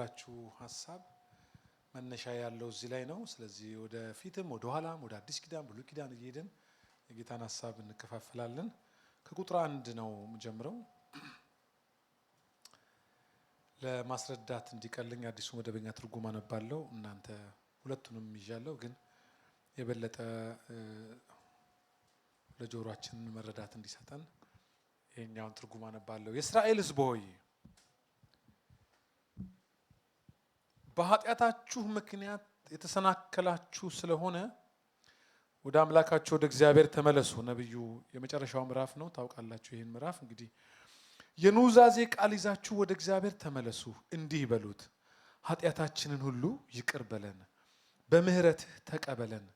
የማካፍላችሁ ሐሳብ መነሻ ያለው እዚህ ላይ ነው። ስለዚህ ወደ ፊትም ወደ ኋላም ወደ አዲስ ኪዳን ብሉይ ኪዳን እየሄድን የጌታን ሐሳብ እንከፋፈላለን። ከቁጥር 1 ነው የምጀምረው። ለማስረዳት እንዲቀልኝ አዲሱ መደበኛ ትርጉም አነባለሁ። እናንተ ሁለቱንም ይዣለሁ፣ ግን የበለጠ ለጆሮአችን መረዳት እንዲሰጠን ይሄኛውን ትርጉም አነባለሁ። የእስራኤል ሕዝብ ሆይ በኃጢአታችሁ ምክንያት የተሰናከላችሁ ስለሆነ ወደ አምላካችሁ ወደ እግዚአብሔር ተመለሱ። ነብዩ የመጨረሻው ምዕራፍ ነው፣ ታውቃላችሁ ይሄን ምዕራፍ። እንግዲህ የኑዛዜ ቃል ይዛችሁ ወደ እግዚአብሔር ተመለሱ፣ እንዲህ በሉት፣ ኃጢአታችንን ሁሉ ይቅር በለን፣ በምህረትህ ተቀበለን፣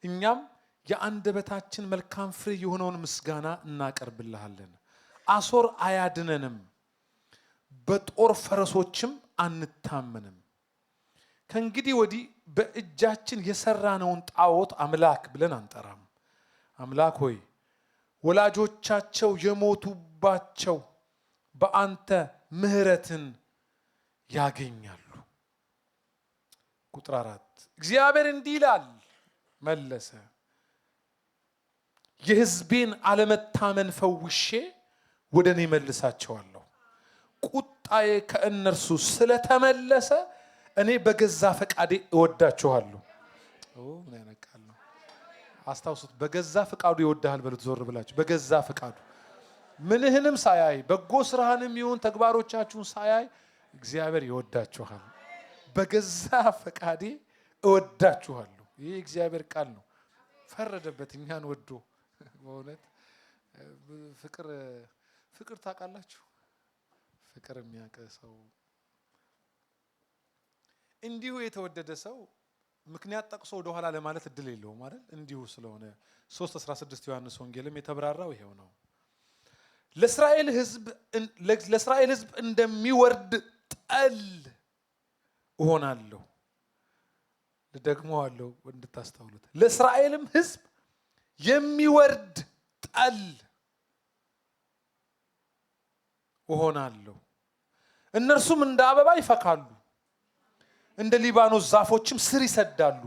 እኛም የአንደበታችን መልካም ፍሬ የሆነውን ምስጋና እናቀርብልሃለን። አሦር አያድነንም፣ በጦር ፈረሶችም አንታመንም። ከእንግዲህ ወዲህ በእጃችን የሰራነውን ጣዖት አምላክ ብለን አንጠራም። አምላክ ሆይ ወላጆቻቸው የሞቱባቸው በአንተ ምህረትን ያገኛሉ። ቁጥር 4 እግዚአብሔር እንዲህ ይላል መለሰ፣ የሕዝቤን አለመታመን ፈውሼ ወደ እኔ መልሳቸዋለሁ። ቁጣዬ ከእነርሱ ስለተመለሰ እኔ በገዛ ፈቃዴ እወዳችኋለሁ። ምን አይነት ቃል ነው! አስታውሱት። በገዛ ፈቃዱ ይወዳሃል በሉት። ዞር ብላችሁ በገዛ ፈቃዱ ምንህንም ሳያይ በጎ ስራህንም ይሁን ተግባሮቻችሁን ሳያይ እግዚአብሔር ይወዳችኋል። በገዛ ፈቃዴ እወዳችኋለሁ። ይህ እግዚአብሔር ቃል ነው። ፈረደበት እኛን ወዶ። በእውነት ፍቅር ታውቃላችሁ። ፍቅር የሚያውቅ ሰው እንዲሁ የተወደደ ሰው ምክንያት ጠቅሶ ወደ ኋላ ለማለት እድል የለውም አይደል? እንዲሁ ስለሆነ 3:16 ዮሐንስ ወንጌልም የተብራራው ይሄው ነው። ለእስራኤል ሕዝብ እንደሚወርድ ጠል እሆናለሁ። ደግመዋለሁ እንድታስተውሉት። ለእስራኤልም ሕዝብ የሚወርድ ጠል እሆናለሁ። እነርሱም እንደ አበባ ይፈካሉ፣ እንደ ሊባኖስ ዛፎችም ስር ይሰዳሉ፣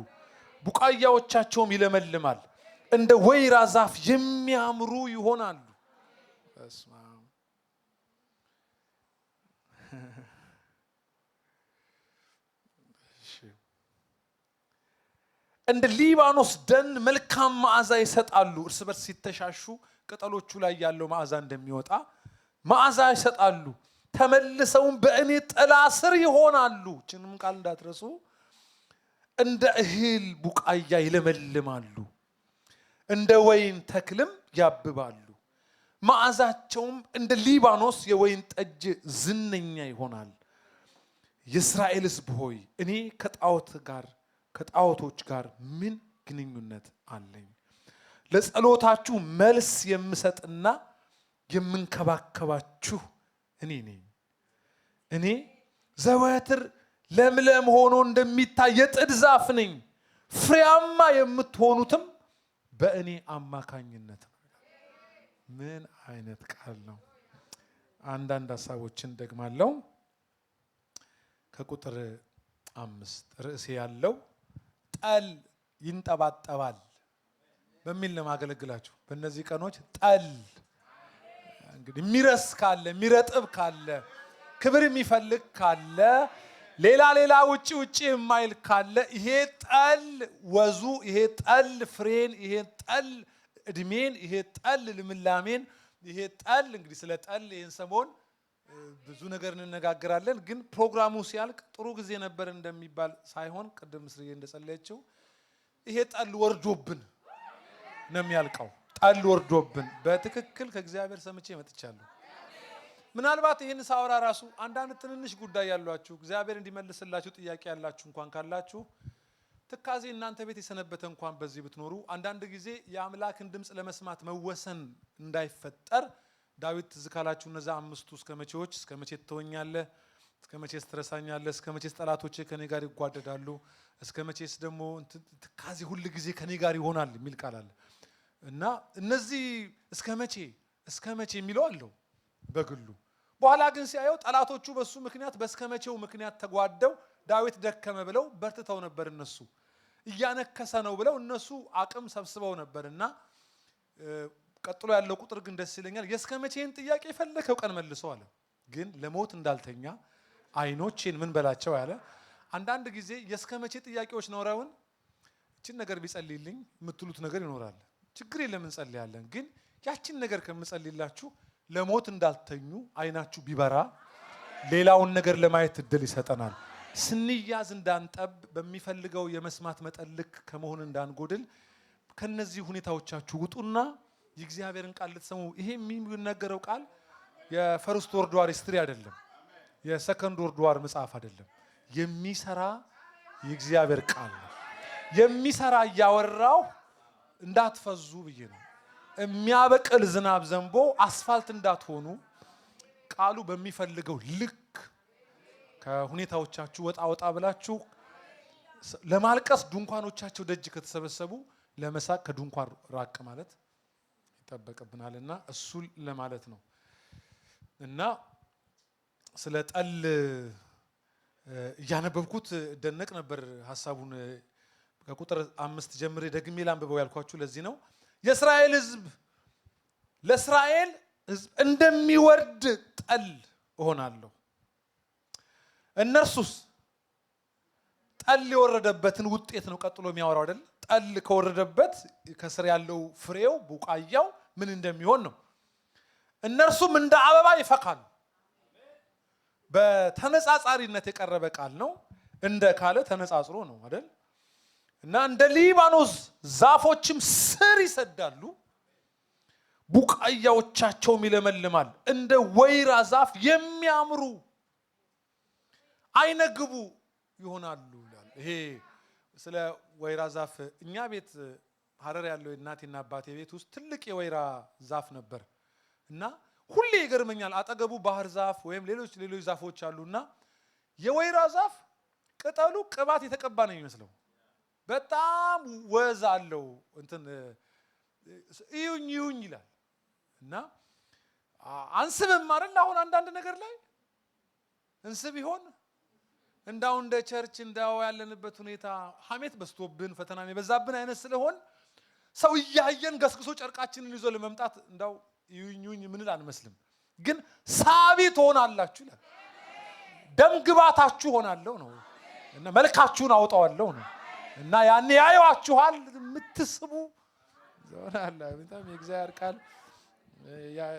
ቡቃያዎቻቸውም ይለመልማል፣ እንደ ወይራ ዛፍ የሚያምሩ ይሆናሉ። እንደ ሊባኖስ ደን መልካም መዓዛ ይሰጣሉ። እርስ በርስ ሲተሻሹ ቅጠሎቹ ላይ ያለው መዓዛ እንደሚወጣ መዓዛ ይሰጣሉ። ተመልሰውም በእኔ ጥላ ስር ይሆናሉ። ችንም ቃል እንዳትረሱ። እንደ እህል ቡቃያ ይለመልማሉ፣ እንደ ወይን ተክልም ያብባሉ። መዓዛቸውም እንደ ሊባኖስ የወይን ጠጅ ዝነኛ ይሆናል። የእስራኤል ሕዝብ ሆይ እኔ ከጣዖቶች ጋር ምን ግንኙነት አለኝ? ለጸሎታችሁ መልስ የምሰጥና የምንከባከባችሁ እኔ ነኝ። እኔ ዘወትር ለምለም ሆኖ እንደሚታይ የጥድ ዛፍ ነኝ፣ ፍሬያማ የምትሆኑትም በእኔ አማካኝነት ነው። ምን አይነት ቃል ነው! አንዳንድ ሀሳቦችን ደግማለሁ። ከቁጥር 5 ርዕሴ ያለው ጠል ይንጠባጠባል በሚል ነው ማገለግላችሁ። በእነዚህ ቀኖች ጠል እንግዲህ የሚረስ ካለ የሚረጥብ ካለ ክብር የሚፈልግ ካለ ሌላ ውጪ የማይል ካለ ይሄ ጠል ወዙ፣ ይሄ ጠል ፍሬን፣ ይሄ ጠል እድሜን፣ ይሄ ጠል ልምላሜን፣ ይሄ ጠል እንግዲህ ስለ ጠል ይሄን ሰሞን ብዙ ነገር እንነጋገራለን። ግን ፕሮግራሙ ሲያልቅ ጥሩ ጊዜ ነበር እንደሚባል ሳይሆን ቅድም ምስርዬ እንደጸለየችው ይሄ ጠል ወርዶብን ነው የሚያልቀው። ጠል ወርዶብን በትክክል ከእግዚአብሔር ሰምቼ መጥቻለሁ። ምናልባት ይህን ሳወራ ራሱ አንዳንድ ትንንሽ ጉዳይ ያሏችሁ እግዚአብሔር እንዲመልስላችሁ ጥያቄ ያላችሁ እንኳን ካላችሁ ትካዜ እናንተ ቤት የሰነበተ እንኳን በዚህ ብትኖሩ አንዳንድ ጊዜ የአምላክን ድምፅ ለመስማት መወሰን እንዳይፈጠር ዳዊት ትዝ ካላችሁ እነዛ 5 እስከ መቼዎች፣ እስከ መቼ ትተወኛለህ፣ እስከ መቼስ ትረሳኛለህ፣ እስከ መቼስ ጠላቶቼ ከኔ ጋር ይጓደዳሉ፣ እስከ መቼስ ደግሞ ትካዜ ሁሉ ጊዜ ከኔ ጋር ይሆናል የሚል ቃል አለ እና እነዚህ እስከ መቼ የሚለው አለው በግሉ በኋላ ግን ሲያየው ጠላቶቹ በሱ ምክንያት በስከመቼው ምክንያት ተጓደው ዳዊት ደከመ ብለው በርትተው ነበር። እነሱ እያነከሰ ነው ብለው እነሱ አቅም ሰብስበው ነበርና ቀጥሎ ያለው ቁጥር ግን ደስ ይለኛል። የስከመቼን ጥያቄ የፈለከው ቀን መልሰው አለ። ግን ለሞት እንዳልተኛ አይኖቼን ምን በላቸው ያለ። አንዳንድ ጊዜ የስከመቼ ጥያቄዎች ኖረውን እቺን ነገር ቢጸልይልኝ የምትሉት ነገር ይኖራል። ችግር የለም እንጸልያለን። ግን ያቺን ነገር ከምጸልይላችሁ ለሞት እንዳልተኙ አይናችሁ ቢበራ ሌላውን ነገር ለማየት እድል ይሰጠናል። ስንያዝ እንዳንጠብ በሚፈልገው የመስማት መጠን ልክ ከመሆን እንዳንጎድል ከነዚህ ሁኔታዎቻችሁ ውጡና የእግዚአብሔርን ቃል ልትሰሙ። ይሄ የሚነገረው ቃል የፈርስት ወርልድ ዋር ሂስትሪ አይደለም፣ የሰከንድ ወርልድ ዋር መጽሐፍ አይደለም። የሚሰራ የእግዚአብሔር ቃል ነው። የሚሰራ እያወራው እንዳትፈዙ ብዬ ነው። የሚያበቅል ዝናብ ዘንቦ አስፋልት እንዳትሆኑ ቃሉ በሚፈልገው ልክ ከሁኔታዎቻችሁ ወጣ ወጣ ብላችሁ ለማልቀስ ድንኳኖቻቸው ደጅ ከተሰበሰቡ ለመሳቅ ከድንኳን ራቅ ማለት ይጠበቅብናልና እሱ ለማለት ነው። እና ስለ ጠል እያነበብኩት ደነቅ ነበር። ሐሳቡን ከቁጥር 5 ጀምሬ ደግሜ ላንብበው ያልኳችሁ ለዚህ ነው። የእስራኤል ሕዝብ ለእስራኤል ሕዝብ እንደሚወርድ ጠል እሆናለሁ። እነርሱስ ጠል የወረደበትን ውጤት ነው ቀጥሎ የሚያወራው አይደል? ጠል ከወረደበት ከስር ያለው ፍሬው ቡቃያው ምን እንደሚሆን ነው። እነርሱም እንደ አበባ ይፈካሉ። በተነጻጻሪነት የቀረበ ቃል ነው። እንደ ካለ ተነጻጽሮ ነው አይደል? እና እንደ ሊባኖስ ዛፎችም ስር ይሰዳሉ፣ ቡቃያዎቻቸውም ይለመልማል። እንደ ወይራ ዛፍ የሚያምሩ አይነግቡ ይሆናሉ ይላል። ይሄ ስለ ወይራ ዛፍ እኛ ቤት ሀረር ያለው እናቴና አባቴ ቤት ውስጥ ትልቅ የወይራ ዛፍ ነበር እና ሁሌ ይገርመኛል። አጠገቡ ባህር ዛፍ ወይም ሌሎች ዛፎች አሉና የወይራ ዛፍ ቅጠሉ ቅባት የተቀባ ነው የሚመስለው። በጣም ወዝ አለው። እንትን ይዩኝ ይላል እና አንስብም አይደል? አሁን አንዳንድ ነገር ላይ እንስብ ይሆን እንዳው እንደ ቸርች እንዳው ያለንበት ሁኔታ ሐሜት በስቶብን ፈተና የበዛብን አይነት ስለሆን ሰው እያየን ገስግሶ ጨርቃችንን ይዞ ለመምጣት እንዳው ይዩኝ ምንል አንመስልም። ግን ሳቢ ትሆናላችሁ ይላል። ደም ግባታችሁ ሆናለሁ ነው እና መልካችሁን አውጣዋለሁ ነው እና ያኔ ያዩዋችኋል የምትስቡ ዞናላ። በጣም የእግዚአብሔር ቃል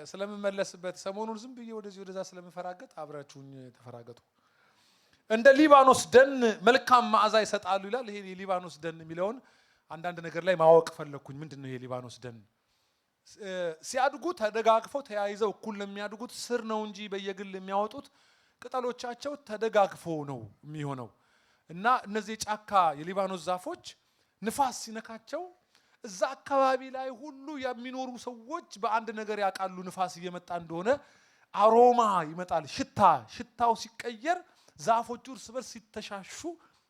ስለምመለስበት ሰሞኑን ዝም ብዬ ወደዚህ ወደዛ ስለምፈራገጥ አብራችሁኝ ተፈራገጡ። እንደ ሊባኖስ ደን መልካም መዓዛ ይሰጣሉ ይላል። ይሄ የሊባኖስ ደን የሚለውን አንዳንድ ነገር ላይ ማወቅ ፈለኩኝ። ምንድነው ይሄ ሊባኖስ ደን? ሲያድጉ ተደጋግፈው ተያይዘው እኩል ለሚያድጉት ስር ነው እንጂ በየግል የሚያወጡት ቅጠሎቻቸው ተደጋግፈው ነው የሚሆነው። እና እነዚህ ጫካ የሊባኖስ ዛፎች ንፋስ ሲነካቸው እዛ አካባቢ ላይ ሁሉ የሚኖሩ ሰዎች በአንድ ነገር ያውቃሉ። ንፋስ እየመጣ እንደሆነ አሮማ ይመጣል። ሽታው ሲቀየር ዛፎቹ እርስ በርስ ሲተሻሹ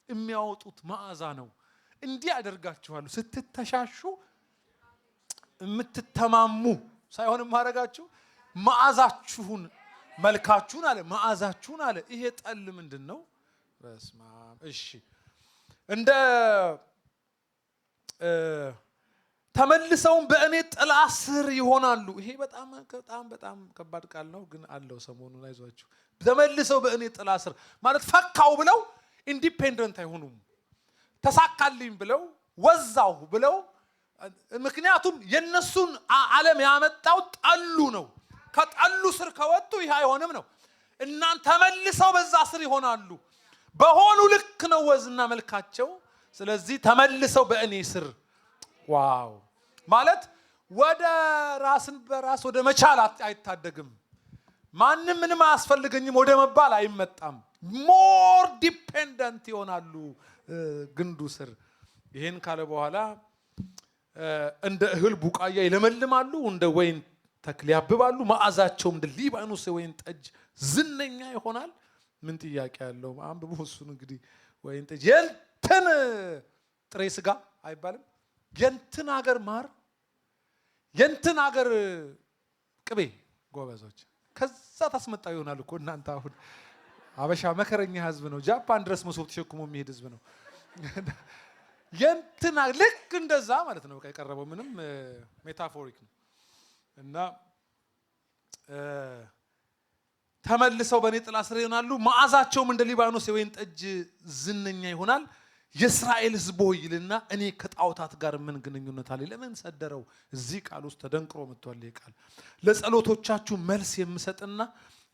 የሚያወጡት መዓዛ ነው። እንዲህ ያደርጋችኋል። ስትተሻሹ የምትተማሙ ሳይሆን ማረጋችሁ መዓዛችሁን መልካችሁን አለ መዓዛችሁን አለ። ይሄ ጠል ምንድነው? በስማም እሺ። እንደ ተመልሰውም በእኔ ጥላ ስር ይሆናሉ። ይሄ በጣም ከባድ ቃል ነው፣ ግን አለው ሰሞኑን አይዟችሁ። ተመልሰው በእኔ ጥላ ስር ማለት ፈካው ብለው ኢንዲፔንደንት አይሆኑም። ተሳካልኝ ብለው ወዛው ብለው ምክንያቱም የነሱን ዓለም ያመጣው ጠሉ ነው። ከጠሉ ስር ከወጡ ይሄ አይሆንም ነው። እናንተ ተመልሰው በዛ ስር ይሆናሉ። በሆኑ ልክ ነው ወዝና መልካቸው። ስለዚህ ተመልሰው በእኔ ስር ዋው ማለት ወደ ራስን በራስ ወደ መቻል አይታደግም። ማንም ምንም አያስፈልገኝም ወደ መባል አይመጣም። ሞር ዲፔንደንት ይሆናሉ ግንዱ ስር። ይሄን ካለ በኋላ እንደ እህል ቡቃያ ይለመልማሉ፣ እንደ ወይን ተክል ያብባሉ፣ መዓዛቸውም እንደ ሊባኖስ ወይን ጠጅ ዝነኛ ይሆናል። ምን ጥያቄ ያለው? አንብቡ እሱን እንግዲህ። ወይን ጠጅ የእንትን ጥሬ ስጋ አይባልም። የእንትን ሀገር ማር፣ የእንትን ሀገር ቅቤ። ጎበዞች ከዛ ታስመጣው ይሆናል እኮ እናንተ አሁን አበሻ መከረኛ ህዝብ ነው። ጃፓን ድረስ መሶብ ተሸክሞ የሚሄድ ህዝብ ነው። የንትና ልክ እንደዛ ማለት ነው። በቃ የቀረበው ምንም ሜታፎሪክ ነው። እና ተመልሰው በእኔ ጥላ ስር ይሆናሉ፣ መዓዛቸውም እንደ ሊባኖስ የወይን ጠጅ ዝነኛ ይሆናል። የእስራኤል ህዝብ ሆይ ይልና እኔ ከጣዖታት ጋር ምን ግንኙነት አለ? ለምን ሰደረው? እዚህ ቃል ውስጥ ተደንቅሮ መጥቷል። ይሄ ቃል ለጸሎቶቻችሁ መልስ የምሰጥና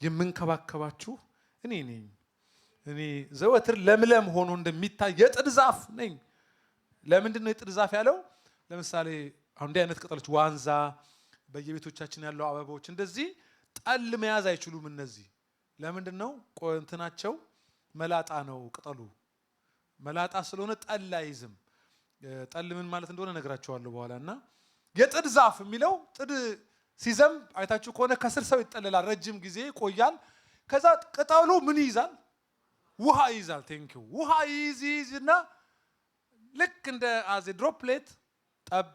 የምንከባከባችሁ እኔ ነኝ። እኔ ዘወትር ለምለም ሆኖ እንደሚታይ የጥድ ዛፍ ነኝ። ለምንድን ነው የጥድ ዛፍ ያለው? ለምሳሌ አንድ አይነት ቅጠሎች ዋንዛ፣ በየቤቶቻችን ያለው አበቦች እንደዚህ ጠል መያዝ አይችሉም። እነዚህ ለምንድን ነው? ቆንትናቸው መላጣ ነው። ቅጠሉ መላጣ ስለሆነ ጠል አይዝም። ጠል ምን ማለት እንደሆነ ነግራቸዋለሁ በኋላ። እና የጥድ ዛፍ የሚለው ጥድ ሲዘንብ አይታችሁ ከሆነ ከስር ሰው ይጠለላል፣ ረጅም ጊዜ ይቆያል። ከዛ ቅጠሉ ምን ይይዛል? ውሃ ይይዛል። ቴንኪው ውሃ ይይዝና ልክ እንደ አዜ ድሮፕሌት ጠብ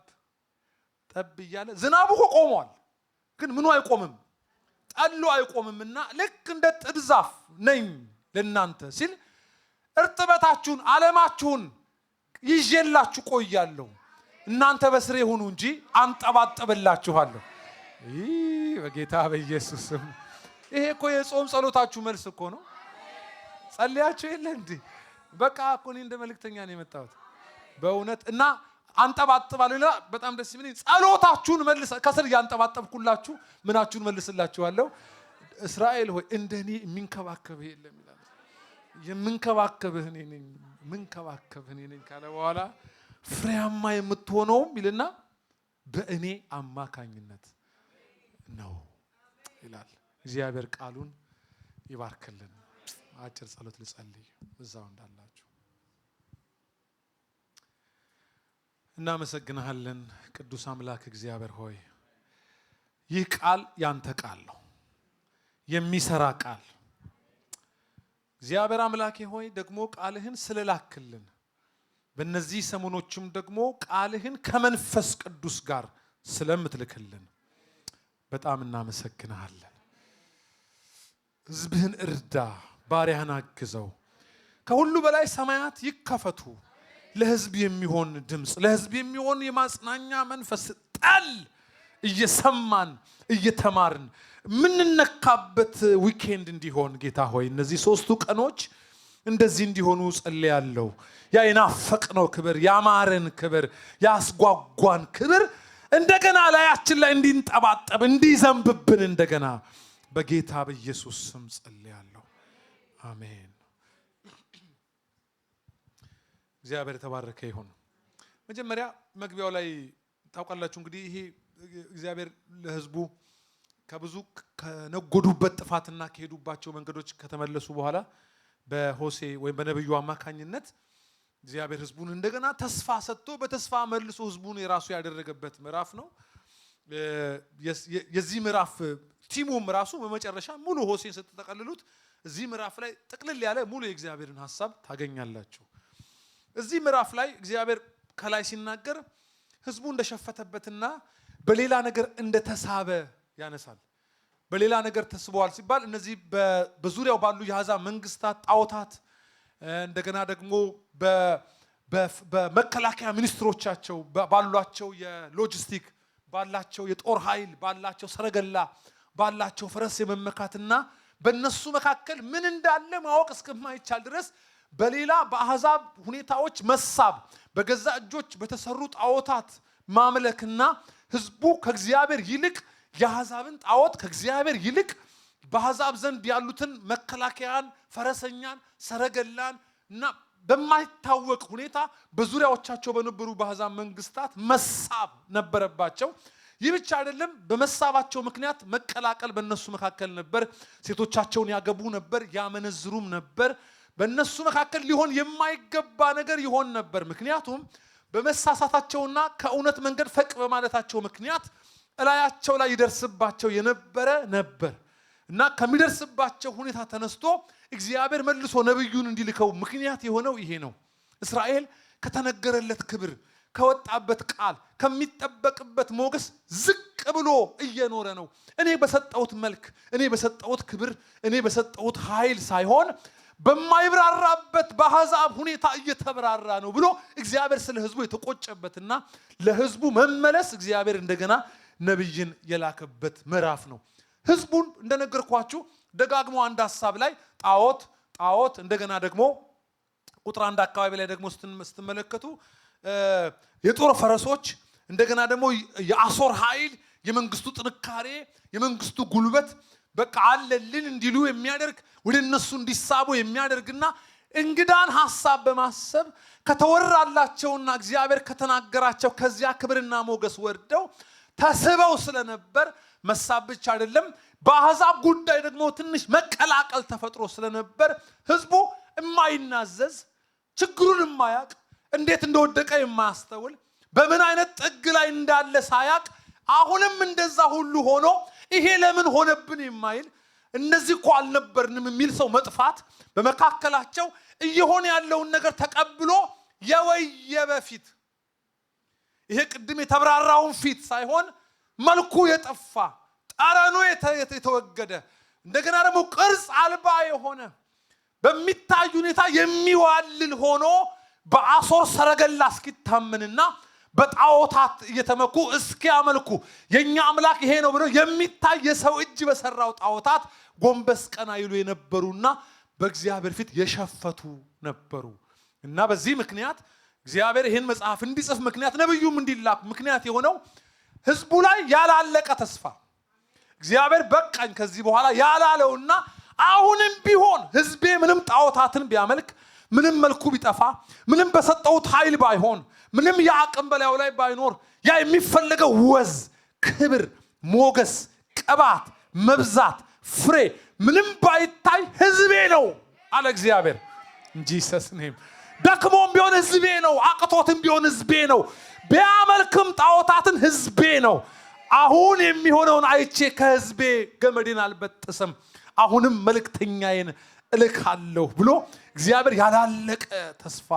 ጠብ እያለ ዝናቡ ቆሟል፣ ግን ምኑ አይቆምም? ጠሉ አይቆምምና ልክ እንደ ጥድ ዛፍ ነኝ ለእናንተ ሲል እርጥበታችሁን ዓለማችሁን ይዤላችሁ ቆያለሁ። እናንተ በስሬ ሁኑ እንጂ አንጠባጥብላችኋለሁ። በጌታ በኢየሱስ ስም። ይሄ እኮ የጾም ጸሎታችሁ መልስ እኮ ነው። ጸልያችሁ የለ እንዴ? በቃ እኮ እኔ እንደ መልእክተኛ ነው የመጣሁት በእውነት። እና አንጠባጥባለሁ። በጣም ደስ የሚለኝ ጸሎታችሁን መልስ ከስር ያንጠባጠብኩላችሁ ምናችሁን መልስላችኋለሁ። እስራኤል ሆይ እንደኔ የሚንከባከብህ የለም ይላል። የምንከባከብህ እኔ ነኝ፣ ምንከባከብህ እኔ ነኝ ካለ በኋላ ፍሬያማ የምትሆነውም ይልና በእኔ አማካኝነት ነው ይላል። እግዚአብሔር ቃሉን ይባርክልን። አጭር ጸሎት ልጸልይ እዛው እንዳላችሁ። እናመሰግናለን ቅዱስ አምላክ እግዚአብሔር ሆይ ይህ ቃል ያንተ ቃል ነው፣ የሚሰራ ቃል። እግዚአብሔር አምላኬ ሆይ ደግሞ ቃልህን ስለላክልን በእነዚህ ሰሞኖችም ደግሞ ቃልህን ከመንፈስ ቅዱስ ጋር ስለምትልክልን በጣም እናመሰግናለን። ሕዝብህን እርዳ፣ ባሪያህን አግዘው። ከሁሉ በላይ ሰማያት ይከፈቱ። ለሕዝብ የሚሆን ድምፅ፣ ለሕዝብ የሚሆን የማጽናኛ መንፈስ ጣል እየሰማን እየተማርን ምንነካበት ዊኬንድ እንዲሆን ጌታ ሆይ እነዚህ 3ቱ ቀኖች እንደዚህ እንዲሆኑ ጸልያለሁ። ያ የናፈቅነው ክብር፣ ያማረን ክብር፣ ያስጓጓን ክብር እንደገና ላያችን ላይ እንዲንጠባጠብ እንዲዘንብብን እንደገና በጌታ በኢየሱስ ስም ጸልያለሁ። አሜን። እግዚአብሔር የተባረከ ይሁን። መጀመሪያ መግቢያው ላይ ታውቃላችሁ እንግዲህ ይሄ እግዚአብሔር ለሕዝቡ ከብዙ ከነጎዱበት ጥፋትና ከሄዱባቸው መንገዶች ከተመለሱ በኋላ በሆሴ ወይም በነብዩ አማካኝነት እግዚአብሔር ሕዝቡን እንደገና ተስፋ ሰጥቶ በተስፋ መልሶ ሕዝቡን የራሱ ያደረገበት ምዕራፍ ነው። የዚህ ምዕራፍ ቲሙም ራሱ በመጨረሻ ሙሉ ሆሴን ስትጠቀልሉት እዚህ ምዕራፍ ላይ ጥቅልል ያለ ሙሉ የእግዚአብሔርን ሐሳብ ታገኛላችሁ። እዚህ ምዕራፍ ላይ እግዚአብሔር ከላይ ሲናገር ሕዝቡ እንደሸፈተበትና በሌላ ነገር እንደተሳበ ያነሳል። በሌላ ነገር ተስበዋል ሲባል እነዚህ በዙሪያው ባሉ የአሕዛብ መንግስታት ጣዖታት፣ እንደገና ደግሞ በመከላከያ ሚኒስትሮቻቸው ባሏቸው የሎጂስቲክ ባላቸው የጦር ኃይል ባላቸው ሰረገላ ባላቸው ፈረስ የመመካትና በእነሱ መካከል ምን እንዳለ ማወቅ እስከማይቻል ድረስ በሌላ በአሕዛብ ሁኔታዎች መሳብ፣ በገዛ እጆች በተሰሩ ጣዖታት ማምለክና ሕዝቡ ከእግዚአብሔር ይልቅ የአሕዛብን ጣዖት ከእግዚአብሔር ይልቅ በአሕዛብ ዘንድ ያሉትን መከላከያን፣ ፈረሰኛን፣ ሰረገላን እና በማይታወቅ ሁኔታ በዙሪያዎቻቸው በነበሩ በአሕዛብ መንግስታት መሳብ ነበረባቸው። ይህ ብቻ አይደለም። በመሳባቸው ምክንያት መቀላቀል በእነሱ መካከል ነበር። ሴቶቻቸውን ያገቡ ነበር፣ ያመነዝሩም ነበር። በእነሱ መካከል ሊሆን የማይገባ ነገር ይሆን ነበር። ምክንያቱም በመሳሳታቸውና ከእውነት መንገድ ፈቅ በማለታቸው ምክንያት እላያቸው ላይ ይደርስባቸው የነበረ ነበር እና ከሚደርስባቸው ሁኔታ ተነስቶ እግዚአብሔር መልሶ ነብዩን እንዲልከው ምክንያት የሆነው ይሄ ነው። እስራኤል ከተነገረለት ክብር ከወጣበት ቃል ከሚጠበቅበት ሞገስ ዝቅ ብሎ እየኖረ ነው። እኔ በሰጠሁት መልክ፣ እኔ በሰጠሁት ክብር፣ እኔ በሰጠሁት ኃይል ሳይሆን በማይብራራበት በአሕዛብ ሁኔታ እየተብራራ ነው ብሎ እግዚአብሔር ስለ ሕዝቡ የተቆጨበትና ለሕዝቡ መመለስ እግዚአብሔር እንደገና ነብይን የላከበት ምዕራፍ ነው። ሕዝቡን እንደነገርኳችሁ ደጋግሞ አንድ ሐሳብ ላይ ጣዖት እንደገና ደግሞ ቁጥር 1 አካባቢ ላይ ደግሞ ስትመለከቱ የጦር ፈረሶች እንደገና ደግሞ የአሦር ኃይል የመንግስቱ ጥንካሬ የመንግስቱ ጉልበት በቃ አለልን እንዲሉ የሚያደርግ ወደ እነሱ እንዲሳቡ የሚያደርግና እንግዳን ሐሳብ በማሰብ ከተወራላቸውና እግዚአብሔር ከተናገራቸው ከዚያ ክብርና ሞገስ ወርደው ተስበው ስለነበር መሳብ ብቻ አይደለም በአሕዛብ ጉዳይ ደግሞ ትንሽ መቀላቀል ተፈጥሮ ስለነበር ሕዝቡ የማይናዘዝ ችግሩን የማያቅ እንዴት እንደወደቀ የማያስተውል በምን አይነት ጥግ ላይ እንዳለ ሳያቅ አሁንም እንደዛ ሁሉ ሆኖ ይሄ ለምን ሆነብን የማይል እነዚህ እኮ አልነበርንም የሚል ሰው መጥፋት በመካከላቸው እየሆነ ያለውን ነገር ተቀብሎ የወየበ ፊት ይሄ ቅድም የተብራራውን ፊት ሳይሆን መልኩ የጠፋ ጠረኑ የተወገደ እንደገና ደግሞ ቅርጽ አልባ የሆነ በሚታይ ሁኔታ የሚዋልል ሆኖ በአሦር ሰረገላ እስኪታመንና በጣዖታት እየተመኩ እስኪያመልኩ የኛ አምላክ ይሄ ነው ብለው የሚታይ የሰው እጅ በሰራው ጣዖታት ጎንበስ ቀና ይሉ የነበሩና በእግዚአብሔር ፊት የሸፈቱ ነበሩ። እና በዚህ ምክንያት እግዚአብሔር ይሄን መጽሐፍ እንዲጽፍ ምክንያት ነብዩም እንዲላክ ምክንያት የሆነው ሕዝቡ ላይ ያላለቀ ተስፋ እግዚአብሔር በቃኝ ከዚህ በኋላ ያላለውና አሁንም ቢሆን ሕዝቤ ምንም ጣዖታትን ቢያመልክ ምንም መልኩ ቢጠፋ ምንም በሰጠውት ኃይል ባይሆን ምንም ያቅም በላዩ ላይ ባይኖር ያ የሚፈልገው ወዝ ክብር ሞገስ ቅባት መብዛት ፍሬ ምንም ባይታይ ሕዝቤ ነው አለ እግዚአብሔር እንጂ ሰስኔም ደክሞም ቢሆን ሕዝቤ ነው አቅቶትም ቢሆን ሕዝቤ ነው ቢያመልክም ጣዖታትን ሕዝቤ ነው አሁን የሚሆነውን አይቼ ከሕዝቤ ገመዴን አልበጥስም አሁንም መልእክተኛዬን እልካለሁ ብሎ እግዚአብሔር ያላለቀ ተስፋ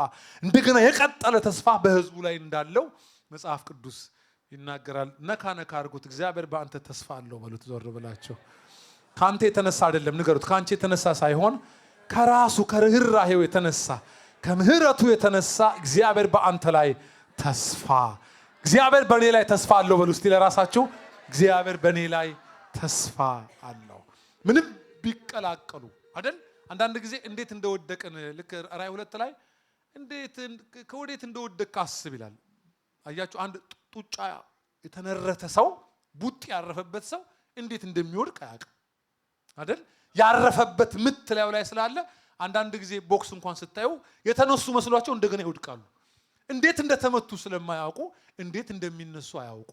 እንደገና የቀጠለ ተስፋ በሕዝቡ ላይ እንዳለው መጽሐፍ ቅዱስ ይናገራል። ነካ አድርጉት እግዚአብሔር በአንተ ተስፋ አለው በሉት። ዞር ብላችሁ ካንተ የተነሳ አይደለም ንገሩት። ካንቺ የተነሳ ሳይሆን ከራሱ ከርህራሄው የተነሳ ከምህረቱ የተነሳ እግዚአብሔር በአንተ ላይ ተስፋ እግዚአብሔር በእኔ ላይ ተስፋ አለው በሉ እስቲ ለራሳችሁ። እግዚአብሔር በእኔ ላይ ተስፋ አለው። ምንም ቢቀላቀሉ አይደል አንዳንድ ጊዜ እንዴት እንደወደቀን ልክ ራዕይ 2 ላይ እንዴት ከወዴት እንደወደቀ አስብ ይላል። አያችሁ አንድ ጡጫ የተነረተ ሰው ቡጥ ያረፈበት ሰው እንዴት እንደሚወድቅ አያውቅም አይደል? ያረፈበት ምት ላይ ስላለ አንዳንድ ጊዜ ቦክስ እንኳን ስታዩ የተነሱ መስሏቸው እንደገና ይወድቃሉ። እንዴት እንደተመቱ ስለማያውቁ እንዴት እንደሚነሱ አያውቁ።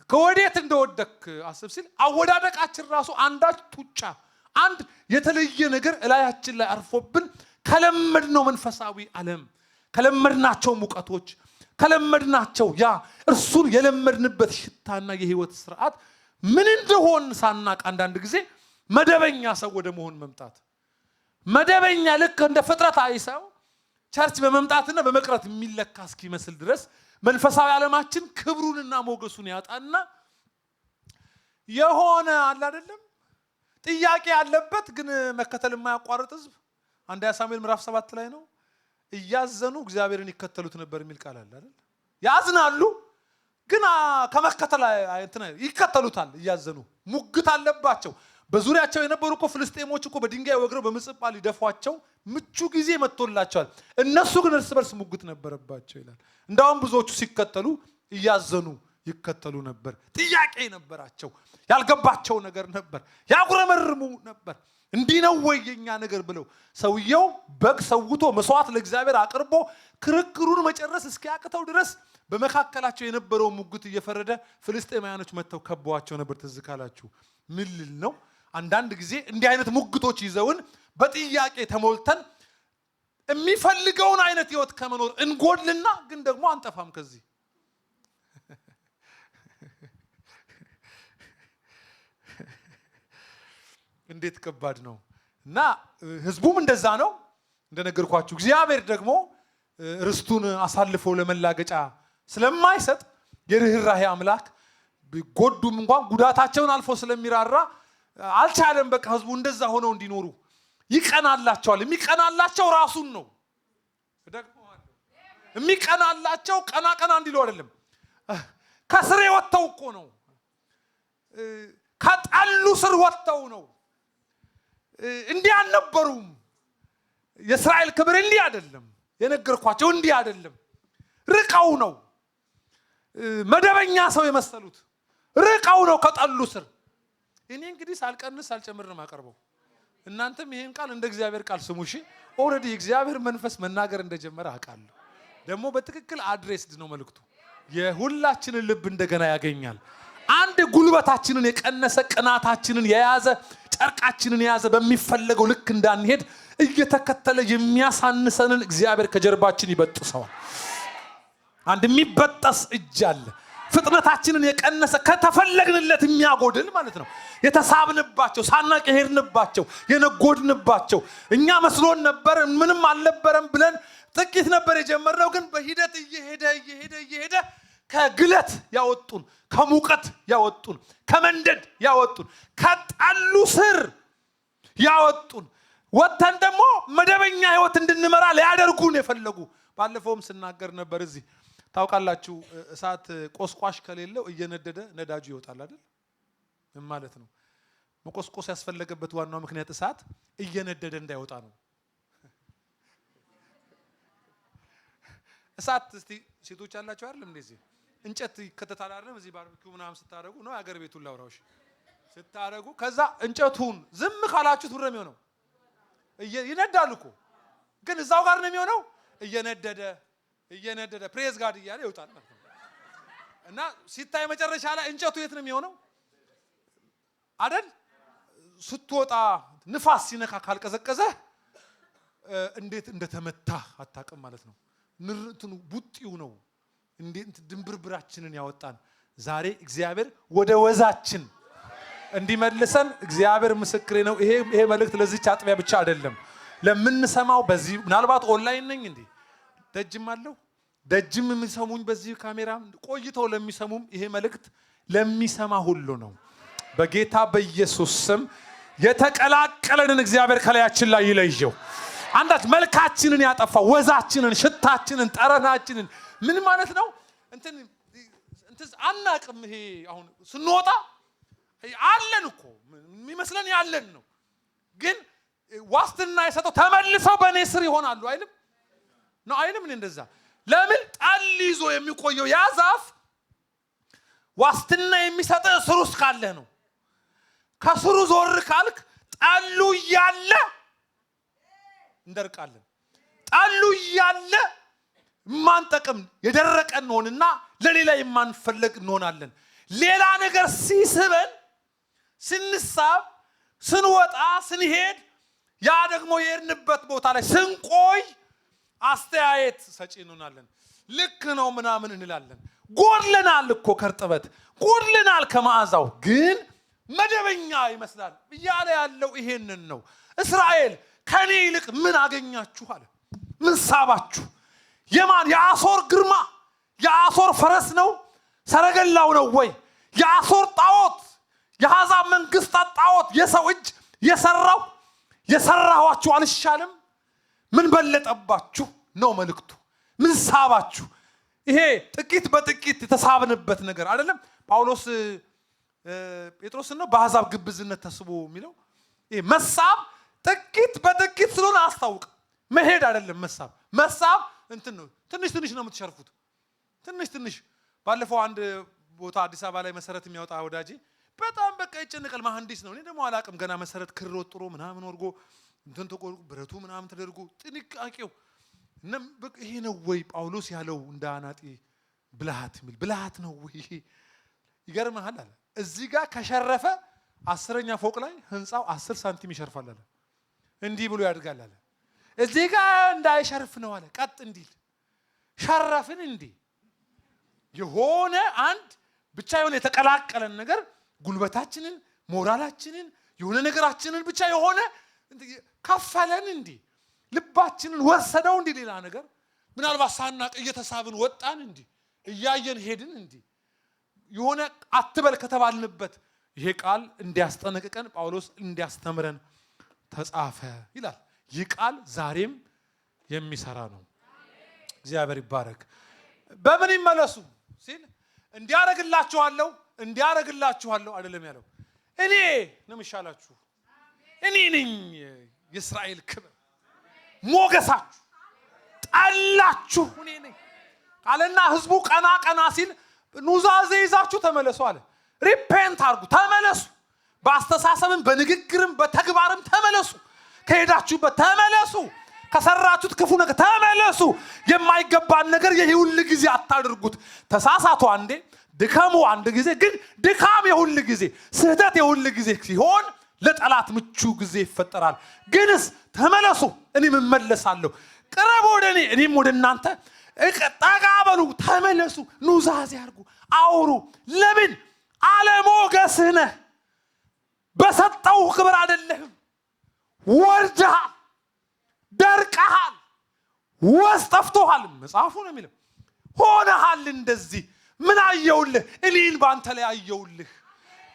ከወዴት እንደወደቅ አስብ ሲል አወዳደቃችን ራሱ አንዳች ጡጫ አንድ የተለየ ነገር እላያችን ላይ አርፎብን ከለመድነው መንፈሳዊ ዓለም ከለመድናቸው ሙቀቶች ከለመድናቸው ያ እርሱን የለመድንበት ሽታና የህይወት ስርዓት ምን እንደሆን ሳናቅ አንዳንድ ጊዜ መደበኛ ሰው ወደ መሆን መምጣት መደበኛ ልክ እንደ ፍጥረት አይሰው ቸርች በመምጣትና በመቅረት የሚለካ እስኪመስል ድረስ መንፈሳዊ ዓለማችን ክብሩንና ሞገሱን ያጣና የሆነ አለ አይደለም ጥያቄ ያለበት ግን መከተል የማያቋርጥ ህዝብ አንደኛ ሳሙኤል ምዕራፍ 7 ላይ ነው እያዘኑ እግዚአብሔርን ይከተሉት ነበር የሚል ቃል አለ አይደል? ያዝናሉ ግን ከመከተል ይከተሉታል እያዘኑ ሙግት አለባቸው። በዙሪያቸው የነበሩ እኮ ፍልስጤሞች እኮ በድንጋይ ወግረው በምጽጳ ሊደፏቸው ምቹ ጊዜ መጥቶላቸዋል። እነሱ ግን እርስ በርስ ሙግት ነበረባቸው ይላል። እንዳውም ብዙዎቹ ሲከተሉ እያዘኑ ይከተሉ ነበር። ጥያቄ ነበራቸው፣ ያልገባቸው ነገር ነበር፣ ያጉረመርሙ ነበር። እንዲህ ነው ወይ የኛ ነገር ብለው ሰውየው በግ ሰውቶ መስዋዕት ለእግዚአብሔር አቅርቦ ክርክሩን መጨረስ እስኪያቅተው ድረስ በመካከላቸው የነበረው ሙግት እየፈረደ ፍልስጤማውያኖች መጥተው ከበዋቸው ነበር። ትዝ ካላችሁ ምን ልል ነው? አንዳንድ ጊዜ እንዲህ አይነት ሙግቶች ይዘውን በጥያቄ ተሞልተን የሚፈልገውን አይነት ህይወት ከመኖር እንጎድልና ግን ደግሞ አንጠፋም ከዚህ እንዴት ከባድ ነው። እና ህዝቡም እንደዛ ነው እንደነገርኳችሁ። እግዚአብሔር ደግሞ ርስቱን አሳልፎ ለመላገጫ ስለማይሰጥ የርህራሄ አምላክ ጎዱም እንኳን ጉዳታቸውን አልፎ ስለሚራራ አልቻለም። በቃ ህዝቡ እንደዛ ሆነው እንዲኖሩ ይቀናላቸዋል። የሚቀናላቸው ራሱን ነው። የሚቀናላቸው ቀና ቀና እንዲሉ አይደለም። ከስር ወጥተው እኮ ነው። ከጠሉ ስር ወጥተው ነው። እንዲህ አልነበሩም። የእስራኤል ክብር እንዲህ አይደለም። የነገርኳቸው እንዲህ አይደለም። ርቀው ነው መደበኛ ሰው የመሰሉት። ርቀው ነው ከጠሉ ስር። እኔ እንግዲህ ሳልቀንስ ሳልጨምር ነው ማቀርበው። እናንተም ይሄን ቃል እንደ እግዚአብሔር ቃል ስሙ። እሺ ኦሬዲ እግዚአብሔር መንፈስ መናገር እንደጀመረ አውቃለሁ። ደግሞ በትክክል አድሬስድ ነው መልእክቱ። የሁላችንን ልብ እንደገና ያገኛል። አንድ ጉልበታችንን የቀነሰ ቅናታችንን የያዘ ጨርቃችንን የያዘ በሚፈለገው ልክ እንዳንሄድ እየተከተለ የሚያሳንሰንን እግዚአብሔር ከጀርባችን ይበጥሰዋል። አንድ የሚበጠስ እጅ አለ። ፍጥነታችንን የቀነሰ ከተፈለግንለት የሚያጎድል ማለት ነው። የተሳብንባቸው ሳናቅ የሄድንባቸው የነጎድንባቸው እኛ መስሎን ነበር ምንም አልነበረም ብለን ጥቂት ነበር የጀመርነው። ግን በሂደት እየሄደ ከግለት ያወጡን፣ ከሙቀት ያወጡን፣ ከመንደድ ያወጡን፣ ከጠሉ ስር ያወጡን ወጥተን ደግሞ መደበኛ ህይወት እንድንመራ ሊያደርጉን የፈለጉ። ባለፈውም ስናገር ነበር እዚህ ታውቃላችሁ። እሳት ቆስቋሽ ከሌለው እየነደደ ነዳጁ ይወጣል አይደል? ምን ማለት ነው? መቆስቆስ ያስፈለገበት ዋናው ምክንያት እሳት እየነደደ እንዳይወጣ ነው። እሳት እስቲ ሴቶች ያላችሁ አይደለም እንደዚህ እንጨት ይከተታል አይደለም? እዚህ ባርቢኪው ምናምን ስታረጉ ነው አገር ቤቱን ላውራውሽ ስታረጉ፣ ከዛ እንጨቱን ዝም ካላችሁት ውር ነው የሚሆነው። ይነዳል እኮ ግን እዛው ጋር ነው የሚሆነው። እየነደደ ፕሬዝ ጋድ እያለ ይወጣል ማለት ነው። እና ሲታይ መጨረሻ ላይ እንጨቱ የት ነው የሚሆነው አይደል? ስትወጣ ንፋስ ሲነካ ካልቀዘቀዘ እንዴት እንደተመታ አታውቅም ማለት ነው። ንርቱን ቡጢው ነው እንዴት ድንብርብራችንን ያወጣን። ዛሬ እግዚአብሔር ወደ ወዛችን እንዲመልሰን እግዚአብሔር ምስክሬ ነው። ይሄ መልእክት ለዚህች አጥቢያ ብቻ አይደለም ለምንሰማው። በዚህ ምናልባት ኦንላይን ነኝ እንዴ ደጅም አለው ደጅም የሚሰሙኝ በዚህ ካሜራ ቆይተው ለሚሰሙም ይሄ መልእክት ለሚሰማ ሁሉ ነው። በጌታ በኢየሱስ ስም የተቀላቀለንን እግዚአብሔር ከላያችን ላይ ይለየው። አንዳች መልካችንን ያጠፋ ወዛችንን፣ ሽታችንን፣ ጠረናችንን ምን ማለት ነው እንትን አናቅም። ይሄ አሁን ስንወጣ አለን እኮ የሚመስለን ያለን ነው። ግን ዋስትና የሰጠው ተመልሰው በእኔ ስር ይሆናሉ አይልም ነው አይልም? እንደዛ ለምን ጠል ይዞ የሚቆየው ያ ዛፍ ዋስትና የሚሰጥ ስሩ ውስጥ ካለ ነው። ከስሩ ዞር ካልክ ጠሉ እያለ እንደርቃለን። ጠሉ እያለ ማንጠቅም የደረቀ እንሆንና ለሌላ የማንፈልግ እንሆናለን። ሌላ ነገር ሲስበን ስንሳብ ስንወጣ ስንሄድ ያ ደግሞ የሄድንበት ቦታ ላይ ስንቆይ አስተያየት ሰጪ እንሆናለን። ልክ ነው ምናምን እንላለን። ጎድለናል እኮ ከርጥበት ጎድለናል ከመዓዛው፣ ግን መደበኛ ይመስላል እያለ ያለው ይሄንን ነው። እስራኤል ከኔ ይልቅ ምን አገኛችሁ አለ። ምን ሳባችሁ? የማን የአሦር ግርማ የአሦር ፈረስ ነው ሰረገላው ነው ወይ? የአሦር ጣዖት የአሕዛብ መንግስታት ጣዖት የሰው እጅ የሰራኋችሁ አልሻልም? ምን በለጠባችሁ ነው መልእክቱ። ምን ሳባችሁ? ይሄ ጥቂት በጥቂት የተሳብንበት ነገር አይደለም። ጳውሎስ ጴጥሮስን ነው በአሕዛብ ግብዝነት ተስቦ የሚለው። ይሄ መሳብ ጥቂት በጥቂት ስለሆነ አስታውቅ መሄድ አይደለም። መሳብ እንትን ነው። ትንሽ ነው የምትሸርፉት። ትንሽ ባለፈው አንድ ቦታ አዲስ አበባ ላይ መሰረት የሚያወጣ ወዳጄ በጣም በቃ ይጨነቃል። መሐንዲስ ነው። እኔ ደግሞ አላቅም ገና መሰረት ክር ወጥሮ ምናምን ወርጎ እንትን ተቆርቁ ብረቱ ምናምን ተደርጎ ጥንቃቄው ይሄ ነው ወይ ጳውሎስ ያለው እንደ አናጢ ብልሃት የሚል ብልሃት ነው ወይ? ይገርምሃል አለ። እዚህ ጋር ከሸረፈ 10ኛ ፎቅ ላይ ህንፃው 10 ሳንቲም ይሸርፋል አለ። እንዲህ ብሎ ያድጋል አለ። እዚህ ጋር እንዳይሸርፍ ነው አለ። ቀጥ እንዲል ሸረፍን እንዲህ የሆነ አንድ ብቻ የሆነ የተቀላቀለን ነገር ጉልበታችንን፣ ሞራላችንን፣ የሆነ ነገራችንን ብቻ የሆነ ከፈለን እንዲህ ልባችንን ወሰደው እንዲህ ሌላ ነገር ምናልባት ሳናቅ እየተሳብን ወጣን እንዴ? እያየን ሄድን እንዴ? የሆነ አትበል ከተባልንበት ይሄ ቃል እንዲያስጠነቅቀን ጳውሎስ እንዲያስተምረን ተጻፈ ይላል። ይህ ቃል ዛሬም የሚሰራ ነው። እግዚአብሔር ይባረክ። በምን ይመለሱ ሲል እንዲያረግላችኋለሁ አይደለም ያለው። እኔ ነው የሚሻላችሁ። እኔ ነኝ የእስራኤል ክብር፣ ሞገሳችሁ፣ ጠላችሁ እኔ ነኝ ቃልና ህዝቡ ቀና ሲል ኑዛዜ ይዛችሁ ተመለሱ አለ። ሪፔንት አርጉ፣ ተመለሱ። በአስተሳሰብም በንግግርም በተግባርም ተመለሱ። ከሄዳችሁበት ተመለሱ። ከሰራችሁት ክፉ ነገር ተመለሱ። የማይገባን ነገር የሁል ጊዜ አታድርጉት። ተሳሳቱ አንዴ፣ ድከሙ አንድ ጊዜ። ግን ድካም የሁል ጊዜ፣ ስህተት የሁል ጊዜ ሲሆን ለጠላት ምቹ ጊዜ ይፈጠራል። ግንስ ተመለሱ፣ እኔም እመለሳለሁ። ቅረቡ ወደ እኔ፣ እኔም ወደ እናንተ። ጠጋ በሉ፣ ተመለሱ፣ ኑዛዜ አድርጉ፣ አውሩ። ለምን? አለሞገስህ ነህ። በሰጠው ክብር አይደለህም። ወርደሃል፣ ደርቀሃል፣ ወዝ ጠፍቶሃል። መጽሐፉ ነው የሚለው። ሆነሃል እንደዚህ። ምን አየውልህ? እኔን ባንተ ላይ አየውልህ።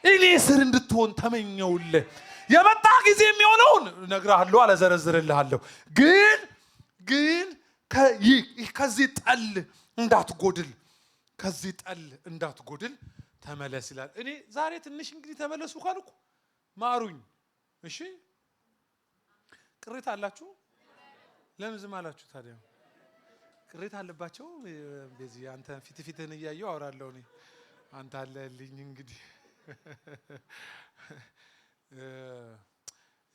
እኔ ስር እንድትሆን ተመኘውልህ። የመጣ ጊዜ የሚሆነውን እነግርሃለሁ፣ አለዘረዝርልሃለሁ። ግን ከዚህ ጠል እንዳትጎድል ተመለስ ይላል። እኔ ዛሬ ትንሽ እንግዲህ ተመለሱ ካልኩ ማሩኝ። እሺ፣ ቅሬታ አላችሁ? ለምን ዝም አላችሁ ታዲያ? ቅሬታ አለባቸው። በዚህ አንተ ፊትህን እያየሁ አወራለሁ። እኔ አንተ አለልኝ እንግዲህ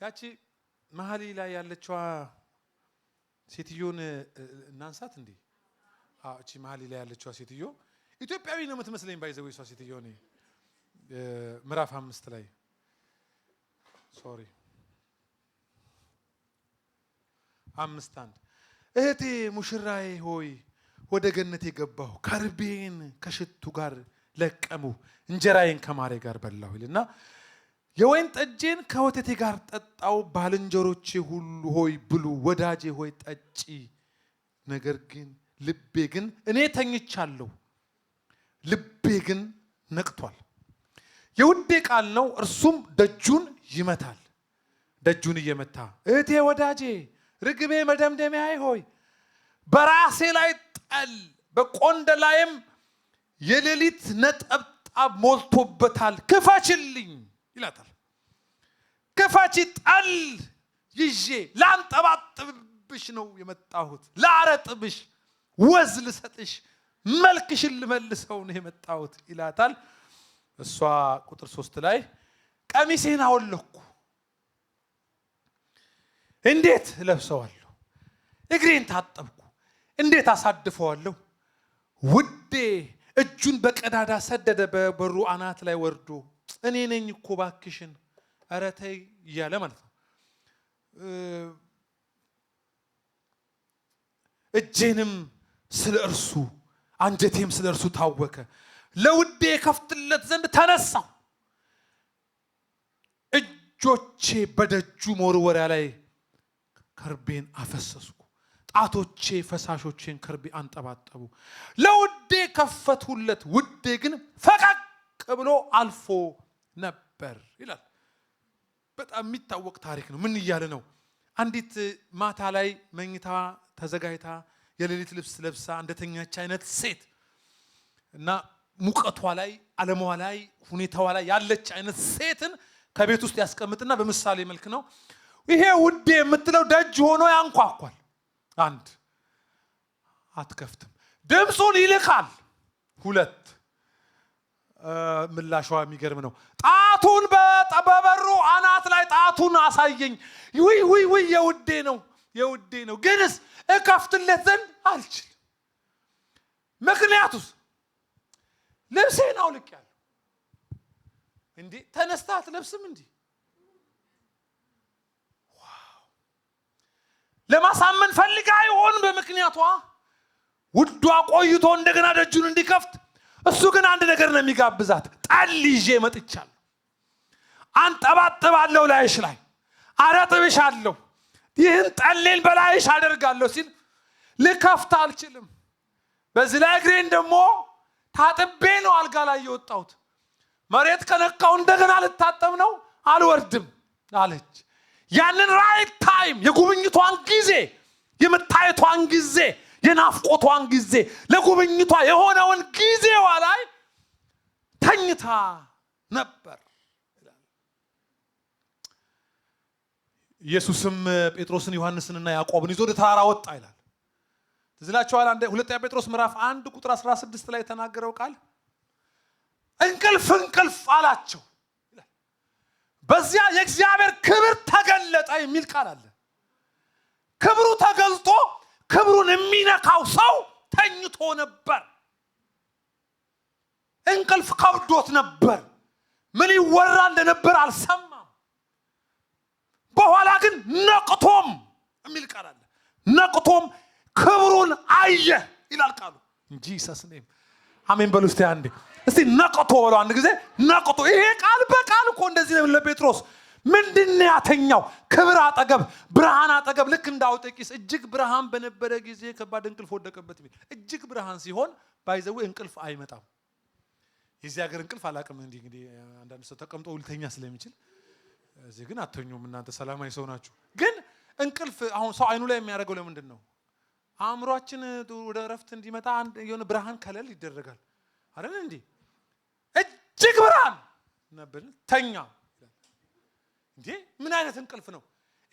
ያቺ መሀል ላይ ያለችዋ ሴትዮን እናንሳት እንዴ? እቺ መሀል ላይ ያለችዋ ሴትዮ ኢትዮጵያዊ ነው የምትመስለኝ። ባይዘው እሷ ሴትዮ እኔ ምዕራፍ 5 ላይ ሶሪ 5:1 እህቴ ሙሽራዬ ሆይ ወደ ገነት የገባሁ ከርቤን ከሽቱ ጋር ለቀሙ እንጀራዬን ከማሬ ጋር በላሁ ይልና የወይን ጠጄን ከወተቴ ጋር ጠጣው። ባልንጀሮቼ ሁሉ ሆይ ብሉ፣ ወዳጄ ሆይ ጠጪ። ነገር ግን ልቤ ግን እኔ ተኝቻለሁ፣ ልቤ ግን ነቅቷል። የውዴ ቃል ነው፣ እርሱም ደጁን ይመታል። ደጁን እየመታ እህቴ ወዳጄ ርግቤ መደምደሚያዬ ሆይ በራሴ ላይ ጠል በቆንደላይም የሌሊት ነጠብጣብ ሞልቶበታል፣ ክፈችልኝ ይላታል። ክፈቺ፣ ጠል ይዤ ላንጠባጥብሽ ነው የመጣሁት፣ ላረጥብሽ፣ ወዝ ልሰጥሽ፣ መልክሽን ልመልሰው ነው የመጣሁት ይላታል። እሷ ቁጥር 3 ላይ ቀሚሴን አወለኩ፣ እንዴት ለብሰዋለሁ? እግሬን ታጠብኩ፣ እንዴት አሳድፈዋለሁ? ውዴ እጁን በቀዳዳ ሰደደ፣ በበሩ አናት ላይ ወርዶ እኔ ነኝ እኮ ባክሽን፣ ኧረ ተይ እያለ ማለት ነው። እጄንም ስለ እርሱ አንጀቴም ስለ እርሱ ታወከ። ለውዴ ከፍትለት ዘንድ ተነሳው፣ እጆቼ በደጁ መወርወሪያ ላይ ከርቤን አፈሰስኩ፣ ጣቶቼ ፈሳሾቼን ከርቤ አንጠባጠቡ። ለውዴ ከፈትሁለት፣ ውዴ ግን ፈቀቅ ብሎ አልፎ ነበር ይላል። በጣም የሚታወቅ ታሪክ ነው። ምን እያለ ነው? አንዲት ማታ ላይ መኝታ ተዘጋጅታ የሌሊት ልብስ ለብሳ እንደተኛች አይነት ሴት እና ሙቀቷ ላይ ዓለሟ ላይ ሁኔታዋ ላይ ያለች አይነት ሴትን ከቤት ውስጥ ያስቀምጥና በምሳሌ መልክ ነው ይሄ ውዴ የምትለው ደጅ ሆኖ ያንኳኳል። አንድ አትከፍትም፣ ድምፁን ይልካል። ሁለት ምላሿ የሚገርም ነው። ጣቱን በበሩ አናት ላይ ጣቱን አሳየኝ። ውይ የውዴ ነው፣ ግንስ እከፍትለት ዘንድ አልችልም። ምክንያቱስ ልብሴን አውልቄያለሁ። እንዴ ተነስታ አትለብስም እንዴ? ለማሳመን ፈልጋ ይሆን? በምክንያቷ ውዷ ቆይቶ እንደገና ደጁን እንዲከፍት። እሱ ግን አንድ ነገር ነው የሚጋብዛት። ጠል ይዤ መጥቻለሁ፣ አንጠባጥባለሁ፣ ላይሽ ላይ አረጥብሻለሁ፣ ይህን ጠሌን በላይሽ አደርጋለሁ ሲል ልከፍት አልችልም። በዚህ ላይ እግሬን ደግሞ ታጥቤ ነው አልጋ ላይ የወጣሁት። መሬት ከነካው እንደገና ልታጠብ ነው፣ አልወርድም አለች። ያንን ራይት ታይም የጉብኝቷን ጊዜ፣ የመታየቷን ጊዜ፣ የናፍቆቷን ጊዜ፣ ለጉብኝቷ የሆነውን ጊዜዋ ላይ ተኝታ ነበር። ኢየሱስም ጴጥሮስን ዮሐንስንና ያዕቆብን ይዞ ወደ ተራራ ወጣ ይላል። ትዝላችኋል? ሁለተኛ ጴጥሮስ ምዕራፍ 1 ቁጥር 16 ላይ የተናገረው ቃል እንቅልፍ እንቅልፍ አላቸው ይላል። በዚያ የእግዚአብሔር ክብር ተገለጠ የሚል ቃል አለ። ክብሩ ተገልጦ ክብሩን የሚነካው ሰው ተኝቶ ነበር። እንቅልፍ ከብዶት ነበር። ምን ይወራ እንደነበር አልሰማም። በኋላ ግን ነቅቶም የሚል ቃል አለ። ነቅቶም ክብሩን አየ ይላል ቃሉ። እንጂ ሰስኔም አሜን በሉ እስቲ አንዴ። እስቲ ነቅቶ በለው አንድ ጊዜ ነቅቶ። ይሄ ቃል በቃል እኮ እንደዚህ ነው ለጴጥሮስ። ምንድነው ያተኛው? ክብር አጠገብ፣ ብርሃን አጠገብ። ልክ እንዳውጤቂስ እጅግ ብርሃን በነበረ ጊዜ ከባድ እንቅልፍ ወደቀበት ይላል። እጅግ ብርሃን ሲሆን ባይዘው እንቅልፍ አይመጣም። የዚህ ሀገር እንቅልፍ አላቅም። እንግዲህ አንዳንድ ሰው ተቀምጦ ልተኛ ስለሚችል እዚህ ግን አተኙም። እናንተ ሰላማዊ ሰው ናችሁ። ግን እንቅልፍ አሁን ሰው አይኑ ላይ የሚያደርገው ለምንድን ነው? አእምሯችን ወደ እረፍት እንዲመጣ የሆነ ብርሃን ከለል ይደረጋል አይደል? እንዴ እጅግ ብርሃን ነበር፣ ተኛ። እንዴ ምን አይነት እንቅልፍ ነው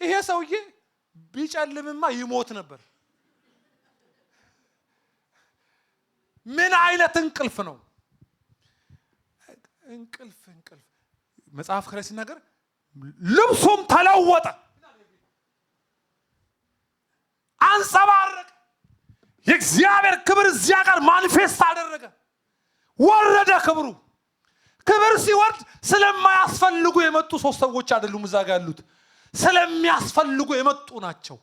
ይሄ? ሰውዬ ቢጨልምማ ይሞት ነበር። ምን አይነት እንቅልፍ ነው? እንቅልፍ መጽሐፍ ከላይ ሲናገር ልብሱም ተለወጠ፣ አንጸባረቀ። የእግዚአብሔር ክብር እዚያ ጋር ማኒፌስት አደረገ፣ ወረደ ክብሩ። ክብር ሲወርድ ስለማያስፈልጉ የመጡ ሶስት ሰዎች አይደሉም እዛ ጋር ያሉት፣ ስለሚያስፈልጉ የመጡ ናቸው።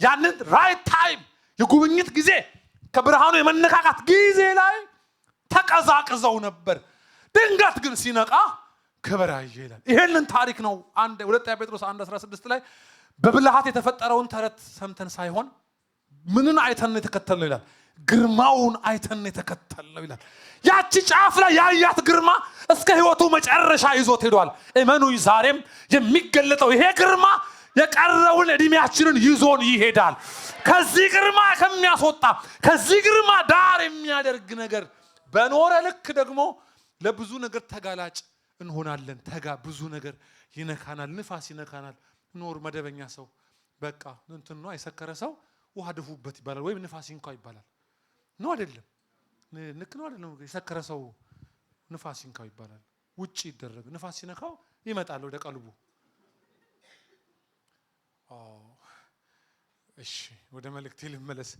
ያንን ራይት ታይም የጉብኝት ጊዜ ከብርሃኑ የመነካካት ጊዜ ላይ ተቀዛቅዘው ነበር። ድንገት ግን ሲነቃ ክብር አየ ይላል። ይሄንን ታሪክ ነው ሁለተኛ ጴጥሮስ 1:16 ላይ በብልሃት የተፈጠረውን ተረት ሰምተን ሳይሆን ምንን አይተን የተከተልነው ይላል። ግርማውን አይተን የተከተልነው ይላል። ያቺ ጫፍ ላይ ያያት ግርማ እስከ ሕይወቱ መጨረሻ ይዞት ሄዷል። እመኑኝ ዛሬም የሚገለጠው ይሄ ግርማ የቀረውን እድሜያችንን ይዞን ይሄዳል። ከዚህ ግርማ ከሚያስወጣ ከዚህ ግርማ ዳር የሚያደርግ ነገር በኖረ ልክ ደግሞ ለብዙ ነገር ተጋላጭ እንሆናለን። ብዙ ነገር ይነካናል። ንፋስ ይነካናል። ኖር መደበኛ ሰው በቃ እንትኑ የሰከረ ሰው ውሃ ደፉበት ይባላል፣ ወይም ንፋስ ይንካው ይባላል። ነው አይደለም? ንክ ነው አይደለም? የሰከረ ሰው ንፋስ ይንካው ይባላል። ውጪ ይደረግ ንፋስ ሲነካው ይመጣል ወደ ቀልቡ። እሺ ወደ መልእክቴ ልመለስ።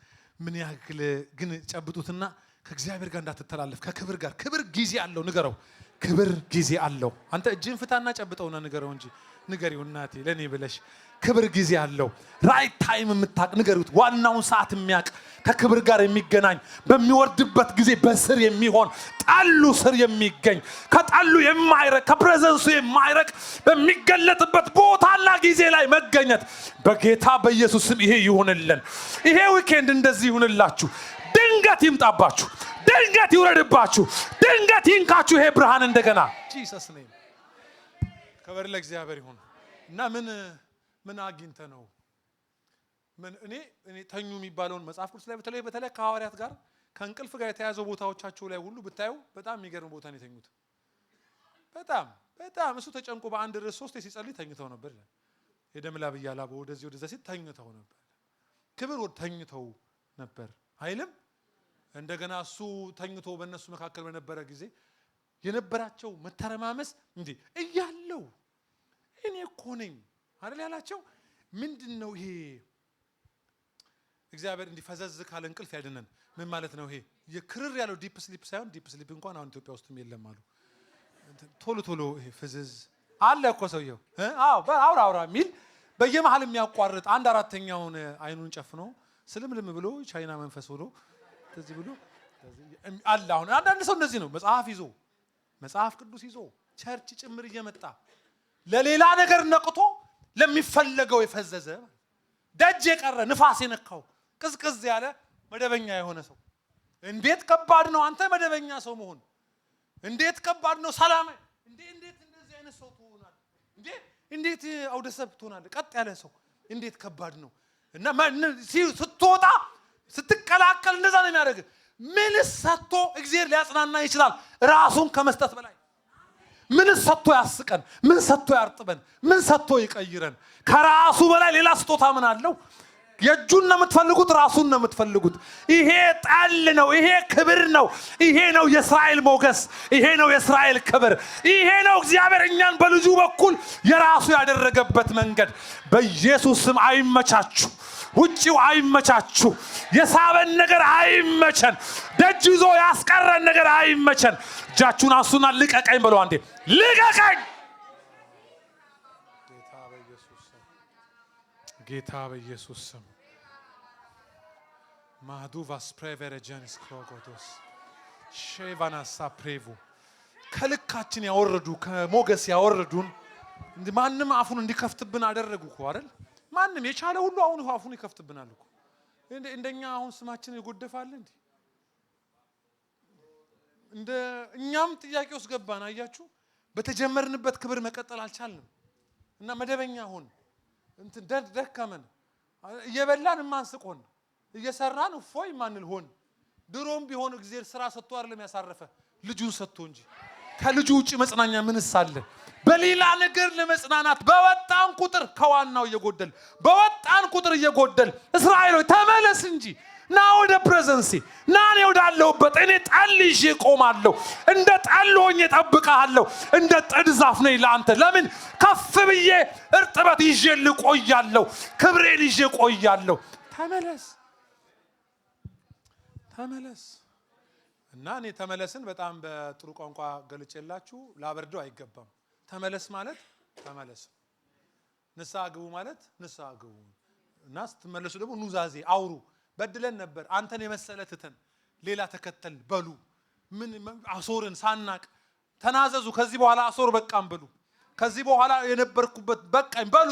ምን ያክል ግን ጨብጡትና ከእግዚአብሔር ጋር እንዳትተላለፍ ከክብር ጋር። ክብር ጊዜ አለው፣ ንገረው። ክብር ጊዜ አለው። አንተ እጅን ፍታና ጨብጠውና ንገረው እንጂ ንገሪው እናቴ ለኔ ብለሽ። ክብር ጊዜ አለው። ራይት ታይም የምታቅ ንገሩት። ዋናውን ሰዓት የሚያቅ ከክብር ጋር የሚገናኝ በሚወርድበት ጊዜ በስር የሚሆን ጠሉ ስር የሚገኝ ከጠሉ የማይረቅ ከፕሬዘንሱ የማይረቅ በሚገለጥበት ቦታና ጊዜ ላይ መገኘት በጌታ በኢየሱስ ስም ይሄ ይሁንልን። ይሄ ዊኬንድ እንደዚህ ይሁንላችሁ። ድንገት ይምጣባችሁ፣ ድንገት ይውረድባችሁ፣ ድንገት ይንካችሁ ይሄ ብርሃን እንደገና። ጂሰስ ኔም ክብር ለእግዚአብሔር ይሁን። እና ምን አግኝተ ነው? እኔ ተኙ የሚባለውን መጽሐፍ ቅዱስ ላይ በተለይ ከሐዋርያት ጋር ከእንቅልፍ ጋር የተያዘው ቦታዎቻቸው ላይ ሁሉ ብታዩ በጣም የሚገርም ቦታ ነው የተኙት። በጣም እሱ ተጨንቆ በአንድ ርዕስ 3 ሲጸልይ ተኝተው ነበር። የደም ላብ እያላበው ወደዛ ሲል ተኝተው ነበር። ክብር ተኝተው ነበር አይልም? እንደገና እሱ ተኝቶ በእነሱ መካከል በነበረ ጊዜ የነበራቸው መተረማመስ እንዴ እያለው እኔ እኮ ነኝ አይደል ያላቸው። ምንድነው ይሄ? እግዚአብሔር እንዲፈዘዝ ካለ እንቅልፍ ያድነን። ምን ማለት ነው ይሄ? የክርር ያለው ዲፕ ስሊፕ ሳይሆን ዲፕ ስሊፕ እንኳን አሁን ኢትዮጵያ ውስጥም የለም አሉ። ቶሎ ይሄ ፍዝዝ አለ እኮ ሰውየው። አውራ የሚል በየመሃል የሚያቋርጥ 1/4ኛውን አይኑን ጨፍኖ ስልምልም ብሎ ቻይና መንፈስ ብሎ እንደዚህ ብሎ አለ። አሁን አንዳንድ ሰው እንደዚህ ነው። መጽሐፍ ቅዱስ ይዞ ቸርች ጭምር እየመጣ ለሌላ ነገር ነቅቶ ለሚፈለገው የፈዘዘ ደጅ የቀረ ንፋስ የነካው ቅዝቅዝ ያለ መደበኛ የሆነ ሰው እንዴት ከባድ ነው አንተ መደበኛ ሰው መሆን እንዴት ከባድ ነው ሰላም እንዴት እንደዚህ አይነት ሰው ትሆናለህ እንዴት አውደሰብ ትሆናለህ ቀጥ ያለ ሰው እንዴት ከባድ ነው እና ስትወጣ ስትቀላቀል እንደዛ ነው የሚያደርግ ምን ሰጥቶ እግዚአብሔር ሊያጽናና ይችላል ራሱን ከመስጠት በላይ ምን ሰጥቶ ያስቀን ምን ሰጥቶ ያርጥበን ምን ሰጥቶ ይቀይረን ከራሱ በላይ ሌላ ስጦታ ምን አለው የእጁን ነው የምትፈልጉት ራሱን ነው የምትፈልጉት ይሄ ጣል ነው ይሄ ክብር ነው ይሄ ነው የእስራኤል ሞገስ ይሄ ነው የእስራኤል ክብር ይሄ ነው እግዚአብሔር እኛን በልጁ በኩል የራሱ ያደረገበት መንገድ በኢየሱስ ስም አይመቻችሁ ውጪው አይመቻችሁ የሳበን ነገር አይመቸን ደጅ ይዞ ያስቀረን ነገር አይመቸን እጃችሁን አንሱና ልቀቀኝ በሉ አንዴ ልቀቀኝ ጌታ በኢየሱስ ስም ማዱቫስ ፕሬቨረጀንስ ክሮጎዶስ ሼቫናሳ ፕሬቭ ከልካችን ያወረዱ ከሞገስ ያወረዱን ማንም አፉን እንዲከፍትብን አደረጉ እኮ አይደል ማንም የቻለ ሁሉ አሁን አፉን ይከፍትብናል እኮ እንደኛ አሁን ስማችን ይጎደፋል እንደ እኛም ጥያቄ ውስጥ ገባን አያችሁ በተጀመርንበት ክብር መቀጠል አልቻልንም እና መደበኛ ሆን እንትን ደከመን እየበላን ማንስቆን እየሰራን ፎይ ማንል ሆን ድሮም ቢሆን እግዚአብሔር ስራ ሰጥቶ አይደለም ያሳረፈ ልጁን ሰጥቶ እንጂ ከልጁ ውጪ መጽናኛ ምንስ አለ በሌላ ነገር ለመጽናናት በወጣን ቁጥር ከዋናው እየጎደል በወጣን ቁጥር እየጎደል እስራኤል ሆይ ተመለስ እንጂ ና ወደ ፕሬዘንሲ ና ነው ወዳለሁበት እኔ ጣልሽ ቆማለሁ እንደ ጣልሆኝ እጠብቅሃለሁ እንደ ጥድ ዛፍ ነኝ ለአንተ ለምን ከፍ ብዬ እርጥበት ይዤ ልቆያለሁ ክብሬን ይዤ ቆያለሁ ተመለስ እና እኔ ተመለስን በጣም በጥሩ ቋንቋ ገልጬላችሁ ላበርደው አይገባም ተመለስ ማለት ተመለስ ንስሐ ግቡ ማለት ንስሐ ግቡ እና ስትመለሱ ደግሞ ኑዛዜ አውሩ በድለን ነበር አንተን የመሰለ ትተን ሌላ ተከተል በሉ ምን አሶርን ሳናቅ ተናዘዙ ከዚህ በኋላ አሶር በቃም በሉ ከዚህ በኋላ የነበርኩበት በቃኝ በሉ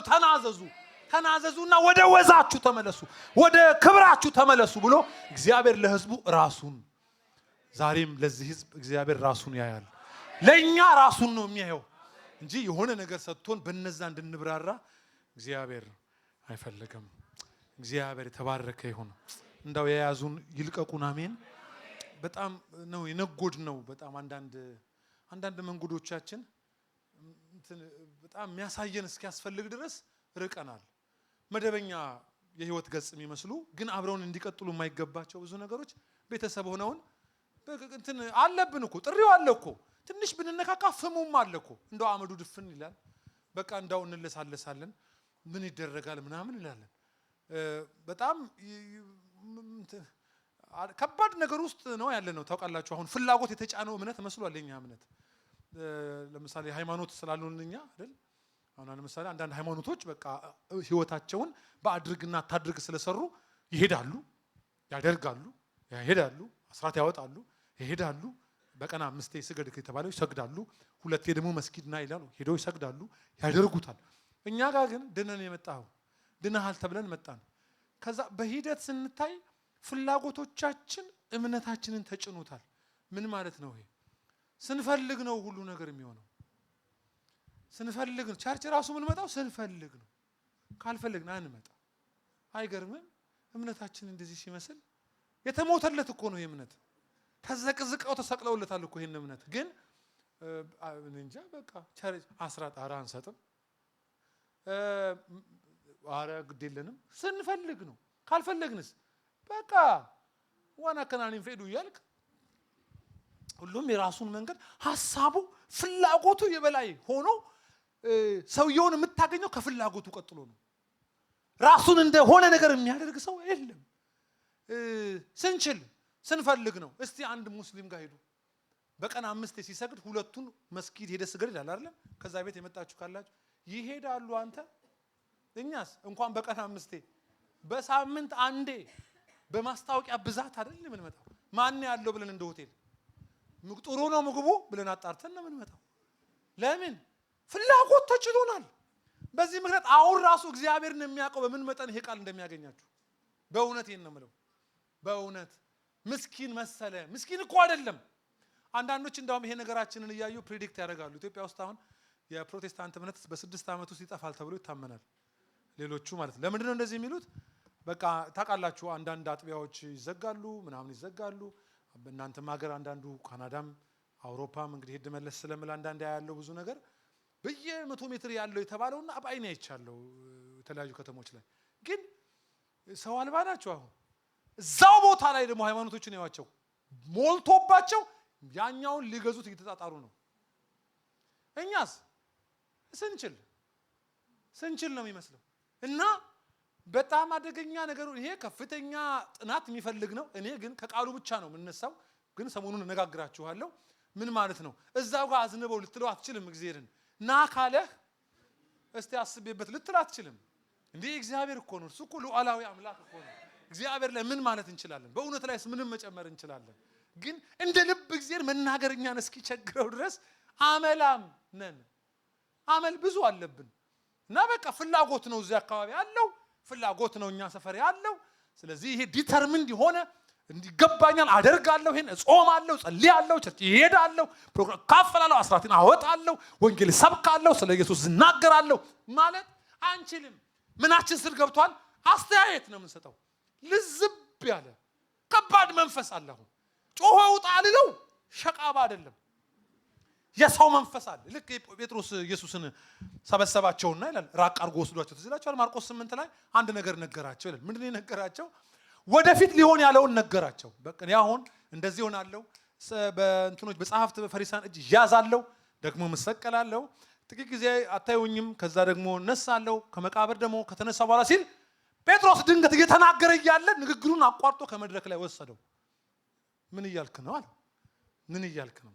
ተናዘዙና ወደ ወዛችሁ ተመለሱ ወደ ክብራችሁ ተመለሱ ብሎ እግዚአብሔር ለሕዝቡ ራሱን ዛሬም ለዚህ ሕዝብ እግዚአብሔር ራሱን ያያል ለኛ ራሱን ነው የሚያየው እንጂ የሆነ ነገር ሰጥቶን በነዛ እንድንብራራ እግዚአብሔር አይፈልግም እግዚአብሔር ተባረከ ይሁን እንዳው የያዙን ይልቀቁን አሜን በጣም ነው የነጎድ ነው በጣም አንዳንድ መንገዶቻችን በጣም የሚያሳየን እስኪያስፈልግ ድረስ ርቀናል መደበኛ የህይወት ገጽ የሚመስሉ ግን አብረውን እንዲቀጥሉ የማይገባቸው ብዙ ነገሮች ቤተሰብ ሆነውን እንትን አለብን እኮ ጥሪው አለ እኮ ትንሽ ብንነካካ ፍሙም አለ እኮ እንደው አመዱ ድፍን ይላል በቃ እንዳው እንለሳለሳለን ምን ይደረጋል ምናምን ይላለን በጣም ከባድ ነገር ውስጥ ነው ያለነው ታውቃላችሁ አሁን ፍላጎት የተጫነው እምነት መስሏል የኛ እምነት ለምሳሌ ሃይማኖት ስላልሆንኛ አይደል አሁን ለምሳሌ አንዳንድ ሃይማኖቶች በቃ ህይወታቸውን በአድርግና ታድርግ ስለሰሩ ይሄዳሉ ያደርጋሉ ይሄዳሉ አስራት ያወጣሉ ይሄዳሉ በቀና 5 ስገድ ከተባለው ይሰግዳሉ 2 ደግሞ መስጊድና ይላሉ ሄደው ይሰግዳሉ ያደርጉታል እኛ ጋር ግን ድነን የመጣው ድነሃል ተብለን መጣን ከዛ በሂደት ስንታይ ፍላጎቶቻችን እምነታችንን ተጭኑታል ምን ማለት ነው ይሄ ስንፈልግ ነው ሁሉ ነገር የሚሆነው ስንፈልግ ነው ቸርች ራሱ ምን መጣው ስንፈልግ ነው ካልፈልግና አንመጣ አይገርምም እምነታችን እንደዚህ ሲመስል የተሞተለት እኮ ነው የእምነት ተዘቅዝቀው ተሰቅለውለታል እኮ ይሄን እምነት ግን እንጃ በቃ ቸርች አስራት አራን ሰጥም አረ ግዴለንም ስንፈልግ ነው ካልፈልግንስ በቃ ዋና ከናኒን ፈይዱ ይልቅ ሁሉም የራሱን መንገድ ሐሳቡ ፍላጎቱ የበላይ ሆኖ ሰውየውን የምታገኘው ከፍላጎቱ ቀጥሎ ነው ራሱን እንደሆነ ነገር የሚያደርግ ሰው የለም ስንፈልግ ነው እስቲ አንድ ሙስሊም ጋር ሄዱ በቀን 5 ሲሰግድ 2ቱን መስጊድ ሄደ ስገድ ይላል አይደል ከዛ ቤት የመጣችሁ ካላችሁ ይሄዳሉ አንተ እኛስ እንኳን በቀን 5 በሳምንት አንዴ በማስታወቂያ ብዛት አይደል ምን መጣው ማን ያለው ብለን እንደ ሆቴል ጥሩ ነው ምግቡ ብለን አጣርተን ነው ምን መጣው ለምን ፍላጎት ተጭሎናል በዚህ ምክንያት አሁን ራሱ እግዚአብሔርን የሚያውቀው በምን መጠን ይሄ ቃል እንደሚያገኛችሁ በእውነት ይሄን ነው የምለው። በእውነት ምስኪን መሰለ። ምስኪን እኮ አይደለም። አንዳንዶች እንደውም ይሄ ነገራችንን እያዩ ፕሪዲክት ያደርጋሉ። ኢትዮጵያ ውስጥ አሁን የፕሮቴስታንት እምነት በ6 ዓመት ውስጥ ይጠፋል ተብሎ ይታመናል። ሌሎቹ ማለት ነው። ለምንድን ነው እንደዚህ የሚሉት? በቃ ታውቃላችሁ፣ አንዳንድ አጥቢያዎች ይዘጋሉ፣ ምናምን ይዘጋሉ። በእናንተም ሀገር አንዳንዱ ካናዳም አውሮፓም እንግዲህ ሄድ መለስ ስለምል አንዳንድ ያለው ብዙ ነገር በየ100 ሜትር ያለው የተባለውና በአይኔ አይቻለሁ የተለያዩ ከተሞች ላይ። ግን ሰው አልባ ናቸው። አሁን እዛው ቦታ ላይ ደግሞ ሃይማኖቶችን ያዋቸው ሞልቶባቸው ያኛውን ሊገዙት እየተጣጣሩ ነው። እኛስ ስንችል ነው የሚመስለው። እና በጣም አደገኛ ነገሩ ይሄ ከፍተኛ ጥናት የሚፈልግ ነው። እኔ ግን ከቃሉ ብቻ ነው የምነሳው። ግን ሰሞኑን እነጋግራችኋለሁ። ምን ማለት ነው? እዛው ጋር አዝንበው ልትለው አትችልም። እግዚአብሔርን ና ካለህ እስቲ አስቤበት ልትል አትችልም። እንዴ እግዚአብሔር እኮ ነው። እሱ እኮ ሉዓላዊ አምላክ እኮ ነው። እግዚአብሔር ላይ ምን ማለት እንችላለን? በእውነት ላይስ ምንም መጨመር እንችላለን? ግን እንደ ልብ እግዚአብሔር መናገርኛን እስኪቸግረው ድረስ አመላም ነን። አመል ብዙ አለብን እና በቃ ፍላጎት ነው እዚህ አካባቢ ያለው ፍላጎት ነው እኛ ሰፈር ያለው። ስለዚህ ይሄ ዲተርሚንድ ሆነ እንዲገባኛል አደርጋለሁ፣ ይሄን እጾማለሁ፣ ጸልያለሁ፣ ቸርች ይሄዳለሁ፣ ፕሮግራም ካፈላለሁ፣ አስራትን አወጣለሁ፣ ወንጌል ሰብካለሁ፣ ስለ ኢየሱስ እናገራለሁ ማለት አንችልም። ምናችን ስር ገብቷል? አስተያየት ነው የምንሰጠው። ልዝብ ያለ ከባድ መንፈስ አለ። አሁን ጮኸ ውጣ አልለው ሸቃባ አይደለም፣ የሰው መንፈስ አለ። ልክ ጴጥሮስ ኢየሱስን ሰበሰባቸውና ይላል ራቅ አድርጎ ወስዷቸው ትዝ ይላችኋል። ማርቆስ 8 ላይ አንድ ነገር ነገራቸው ይላል። ምንድን ነው የነገራቸው? ወደፊት ሊሆን ያለውን ነገራቸው። በቃ አሁን እንደዚህ ሆናለሁ፣ በእንትኖች በጸሐፍት በፈሪሳን እጅ ያዛለሁ፣ ደግሞ መሰቀላለሁ፣ ጥቂት ጊዜ አታዩኝም፣ ከዛ ደግሞ እነሳለሁ፣ ከመቃብር ደግሞ ከተነሳ በኋላ ሲል ጴጥሮስ ድንገት እየተናገረ እያለ ንግግሩን አቋርጦ ከመድረክ ላይ ወሰደው። ምን እያልክ ነው አለ። ምን እያልክ ነው?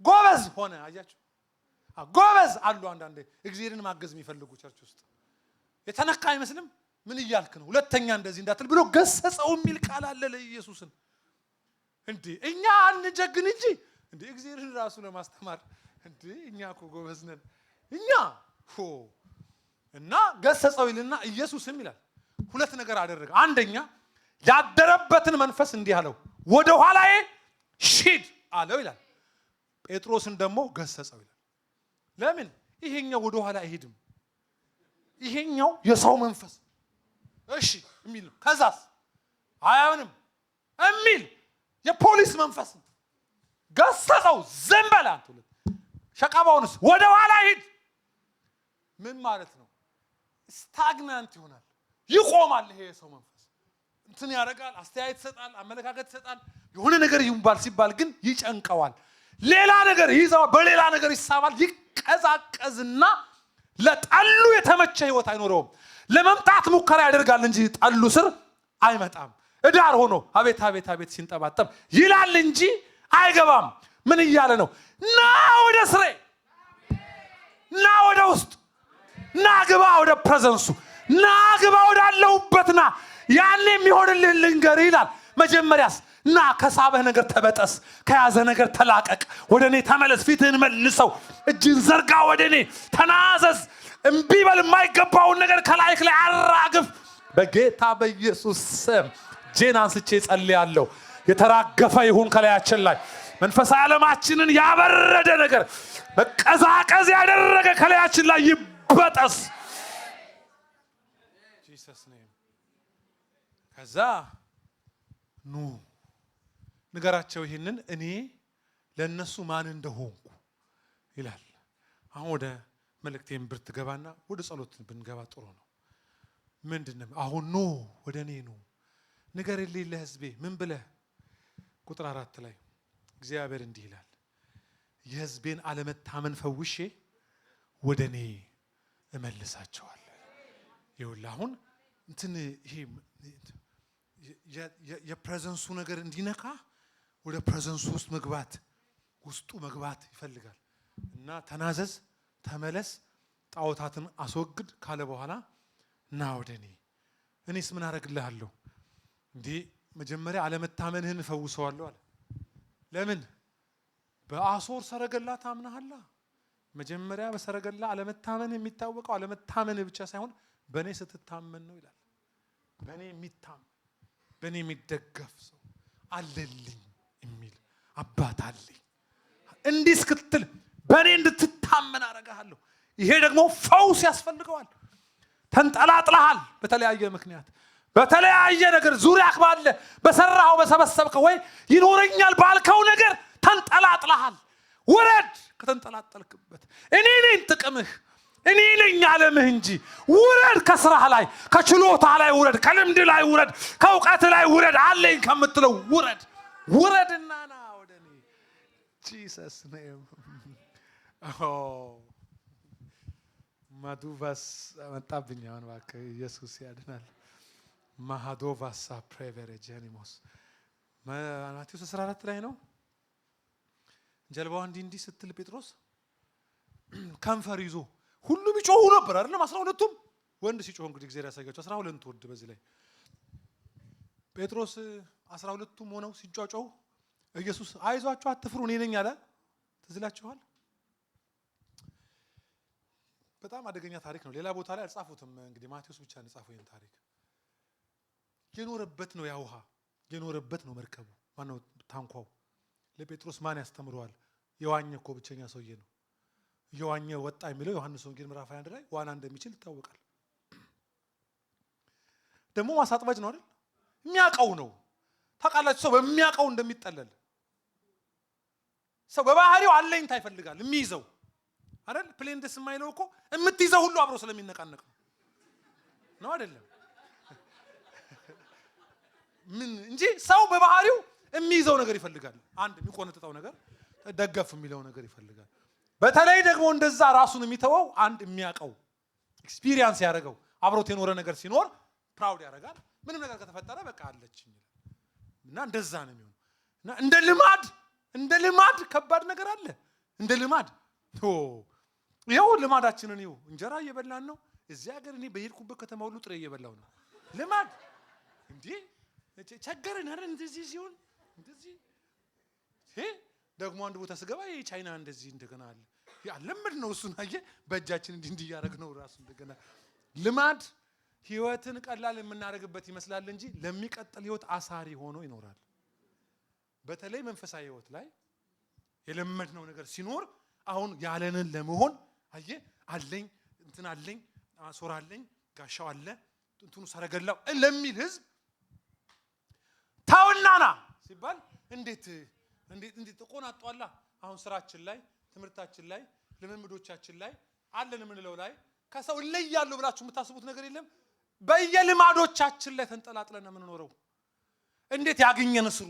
ጎበዝ ሆነ። አያችሁ፣ ጎበዝ አሉ አንዳንዴ እግዚአብሔርን ማገዝ የሚፈልጉ ቸርች ውስጥ የተነካ አይመስልም። ምን እያልክ ነው? ሁለተኛ እንደዚህ እንዳትል ብሎ ገሰጸው የሚል ቃል አለ ለኢየሱስን። እንዴ እኛ አንጀግን እንጂ እንዴ እግዚአብሔርን ራሱ ለማስተማር እንዴ እኛ እኮ ጎበዝ ነን እኛ እና ገሰጸው ይልና ኢየሱስም ይላል ሁለት ነገር አደረገ። አንደኛ ያደረበትን መንፈስ እንዲህ አለው፣ ወደ ኋላዬ ሂድ አለው ይላል። ጴጥሮስን ደግሞ ገሰጸው ይላል። ለምን? ይሄኛው ወደ ኋላ አይሄድም፣ ይሄኛው የሰው መንፈስ እሺ የሚል ነው። ከዛስ አይሆንም የሚል የፖሊስ መንፈስ ነው። ገሰጸው፣ ዝም በል አንተ። ሸቃባውንስ ወደ ኋላ ሂድ። ምን ማለት ነው? ስታግናንት ይሆናል፣ ይቆማል። ይሄ የሰው መንፈስ እንትን ያደርጋል፣ አስተያየት ይሰጣል፣ አመለካከት ይሰጣል። የሆነ ነገር ይሁንባል ሲባል ግን ይጨንቀዋል። ሌላ ነገር ይዘዋል፣ በሌላ ነገር ይሳባል፣ ይቀዛቀዝና ለጠሉ የተመቸ ህይወት አይኖረውም። ለመምጣት ሙከራ ያደርጋል እንጂ ጠሉ ስር አይመጣም። እዳር ሆኖ አቤት አቤት አቤት ሲንጠባጠብ ይላል እንጂ አይገባም። ምን እያለ ነው? ና ወደ ስሬ፣ ና ወደ ውስጥ፣ ና ግባ ወደ ፕሬዘንሱ፣ ና ግባ ወዳለሁበት ና፣ ያኔ የሚሆንልህ ልንገርህ ይላል። መጀመሪያስ ና ከሳበህ ነገር ተበጠስ፣ ከያዘ ነገር ተላቀቅ፣ ወደ እኔ ተመለስ፣ ፊትህን መልሰው፣ እጅን ዘርጋ፣ ወደ እኔ ተናዘዝ፣ እምቢ በል፣ የማይገባውን ነገር ከላይክ ላይ አራግፍ። በጌታ በኢየሱስ ስም እጄን አንስቼ ጸልያለሁ። የተራገፈ ይሁን ከላያችን ላይ መንፈሳዊ ዓለማችንን ያበረደ ነገር መቀዛቀዝ ያደረገ ከላያችን ላይ ይበጠስ። ጂሰስ ኔም። ከዛ ኑ ንገራቸው ይሄንን እኔ ለነሱ ማን እንደሆንኩ ይላል። አሁን ወደ መልእክቴን ብርት ገባና ወደ ጸሎት ብንገባ ጥሩ ነው። ምንድነው አሁን ኑ ወደ እኔ ኑ ንገርልኝ ለሕዝቤ ምን ብለህ ቁጥር 4 ላይ እግዚአብሔር እንዲህ ይላል፣ የሕዝቤን አለመታመን ፈውሼ ወደ እኔ እመልሳቸዋለሁ። ይኸውልህ አሁን እንትን ይሄ የፕሬዘንሱ ነገር እንዲነካ ወደ ፕሬዘንሱ ውስጥ መግባት ውስጡ መግባት ይፈልጋል። እና ተናዘዝ፣ ተመለስ፣ ጣዖታትን አስወግድ ካለ በኋላ ና ወደ እኔ፣ እኔስ ምን አደርግልሃለሁ? እንዴ መጀመሪያ አለመታመንህን እፈውሰዋለሁ አለ። ለምን? በአሶር ሰረገላ ታምናሃላ። መጀመሪያ በሰረገላ አለመታመን የሚታወቀው አለመታመን ብቻ ሳይሆን በእኔ ስትታመን ነው ይላል። በእኔ የሚታመን በእኔ የሚደገፍ ሰው አለልኝ የሚል አባት አለኝ። እንዲህ እስክትል በእኔ እንድትታመን አደርግሃለሁ። ይሄ ደግሞ ፈውስ ያስፈልገዋል። ተንጠላጥለሃል በተለያየ ምክንያት፣ በተለያየ ነገር ዙሪያ ባለ በሰራው በሰበሰብከው ወይ ይኖረኛል ባልከው ነገር ተንጠላጥለሃል። ውረድ ከተንጠላጠልክበት። እኔ ነኝ ጥቅምህ፣ እኔ ነኝ ዓለምህ እንጂ። ውረድ ከስራህ ላይ፣ ከችሎታ ላይ ውረድ፣ ከልምድ ላይ ውረድ፣ ከእውቀት ላይ ውረድ፣ አለኝ ከምትለው ውረድ። ውረድና ና ወደ እኔ። ጂሰስ ኔም ማዱቫስ መጣብኝ። አሁን እባክህ ኢየሱስ ያድናል። ማሃዶቫሳ ፕሬቨሬጀኒሞስ ማቴዎስ 14 ላይ ነው። ጀልባዋ እንዲህ ስትል ጴጥሮስ ከንፈር ይዞ ሁሉም ይጮሁ ነበር አይደለም? 12ቱም ወንድ ሲጮህ እንግዲህ እግዚአብሔር ያሳያቸው 12 ወንድ በዚህ ላይ ጴጥሮስ 12ቱም ሆነው ሲጫጫው ኢየሱስ አይዟችሁ አትፍሩ እኔ ነኝ አለ። ትዝ ይላችኋል? በጣም አደገኛ ታሪክ ነው። ሌላ ቦታ ላይ አልጻፉትም። እንግዲህ ማቴዎስ ብቻ ነው ጻፈው ይሄን ታሪክ። የኖረበት ነው ያ ውሃ፣ የኖረበት ነው መርከቡ። ማነው ታንኳው? ለጴጥሮስ ማን ያስተምረዋል? የዋኘ እኮ ብቸኛ ሰውዬ ነው። የዋኘ ወጣ የሚለው ዮሐንስ ወንጌል ምዕራፍ 21 ላይ ዋና እንደሚችል ይታወቃል። ደግሞ ማሳጥባጅ ነው አይደል? የሚያውቀው ነው። ታውቃላችሁ፣ ሰው በሚያውቀው እንደሚጠለል ሰው በባህሪው አለኝታ ይፈልጋል የሚይዘው አይደል? ፕሌን ደስ የማይለው እኮ የምትይዘው ሁሉ አብሮ ስለሚነቃነቅ ነው አይደለም? ምን እንጂ ሰው በባህሪው የሚይዘው ነገር ይፈልጋል። አንድ የሚቆነጥጠው ነገር፣ ደገፍ የሚለው ነገር ይፈልጋል። በተለይ ደግሞ እንደዛ ራሱን የሚተወው አንድ የሚያውቀው ኤክስፒሪየንስ ያደረገው አብሮት የኖረ ነገር ሲኖር ፕራውድ ያደርጋል። ምንም ነገር ከተፈጠረ በቃ አለችኝ እና እንደዛ ነው የሚሆነው። እና እንደ ልማድ ከባድ ነገር አለ። እንደ ልማድ ይኸው ልማዳችንን ይኸው እንጀራ እየበላን ነው። እዚህ ሀገር እኔ በሄድኩበት ከተማ ሁሉ ጥሬ እየበላው ነው። ልማድ እንዴ ቸገረን አይደል? እንደዚህ ሲሆን እንደዚህ ደግሞ አንድ ቦታ ስገባ የቻይና እንደዚህ እንደገና አለ። ያለምድ ነው እሱን አየህ፣ በእጃችን እንዲህ ያደረግነው ራሱ እንደገና ልማድ ህይወትን ቀላል የምናደርግበት ይመስላል እንጂ ለሚቀጥል ህይወት አሳሪ ሆኖ ይኖራል። በተለይ መንፈሳዊ ህይወት ላይ የለመድነው ነገር ሲኖር አሁን ያለንን ለመሆን አየህ አለኝ እንትን አለኝ አሶራለኝ ጋሻው አለ እንትኑ ሰረገላው ለሚል ህዝብ ታውናና ሲባል እንዴት ተቆናጧላ። አሁን ስራችን ላይ፣ ትምህርታችን ላይ፣ ልምምዶቻችን ላይ አለን የምንለው ላይ ከሰው እለያለሁ ብላችሁ የምታስቡት ነገር የለም። በየልማዶቻችን ላይ ተንጠላጥለን የምንኖረው እንዴት ያገኘን ስሩ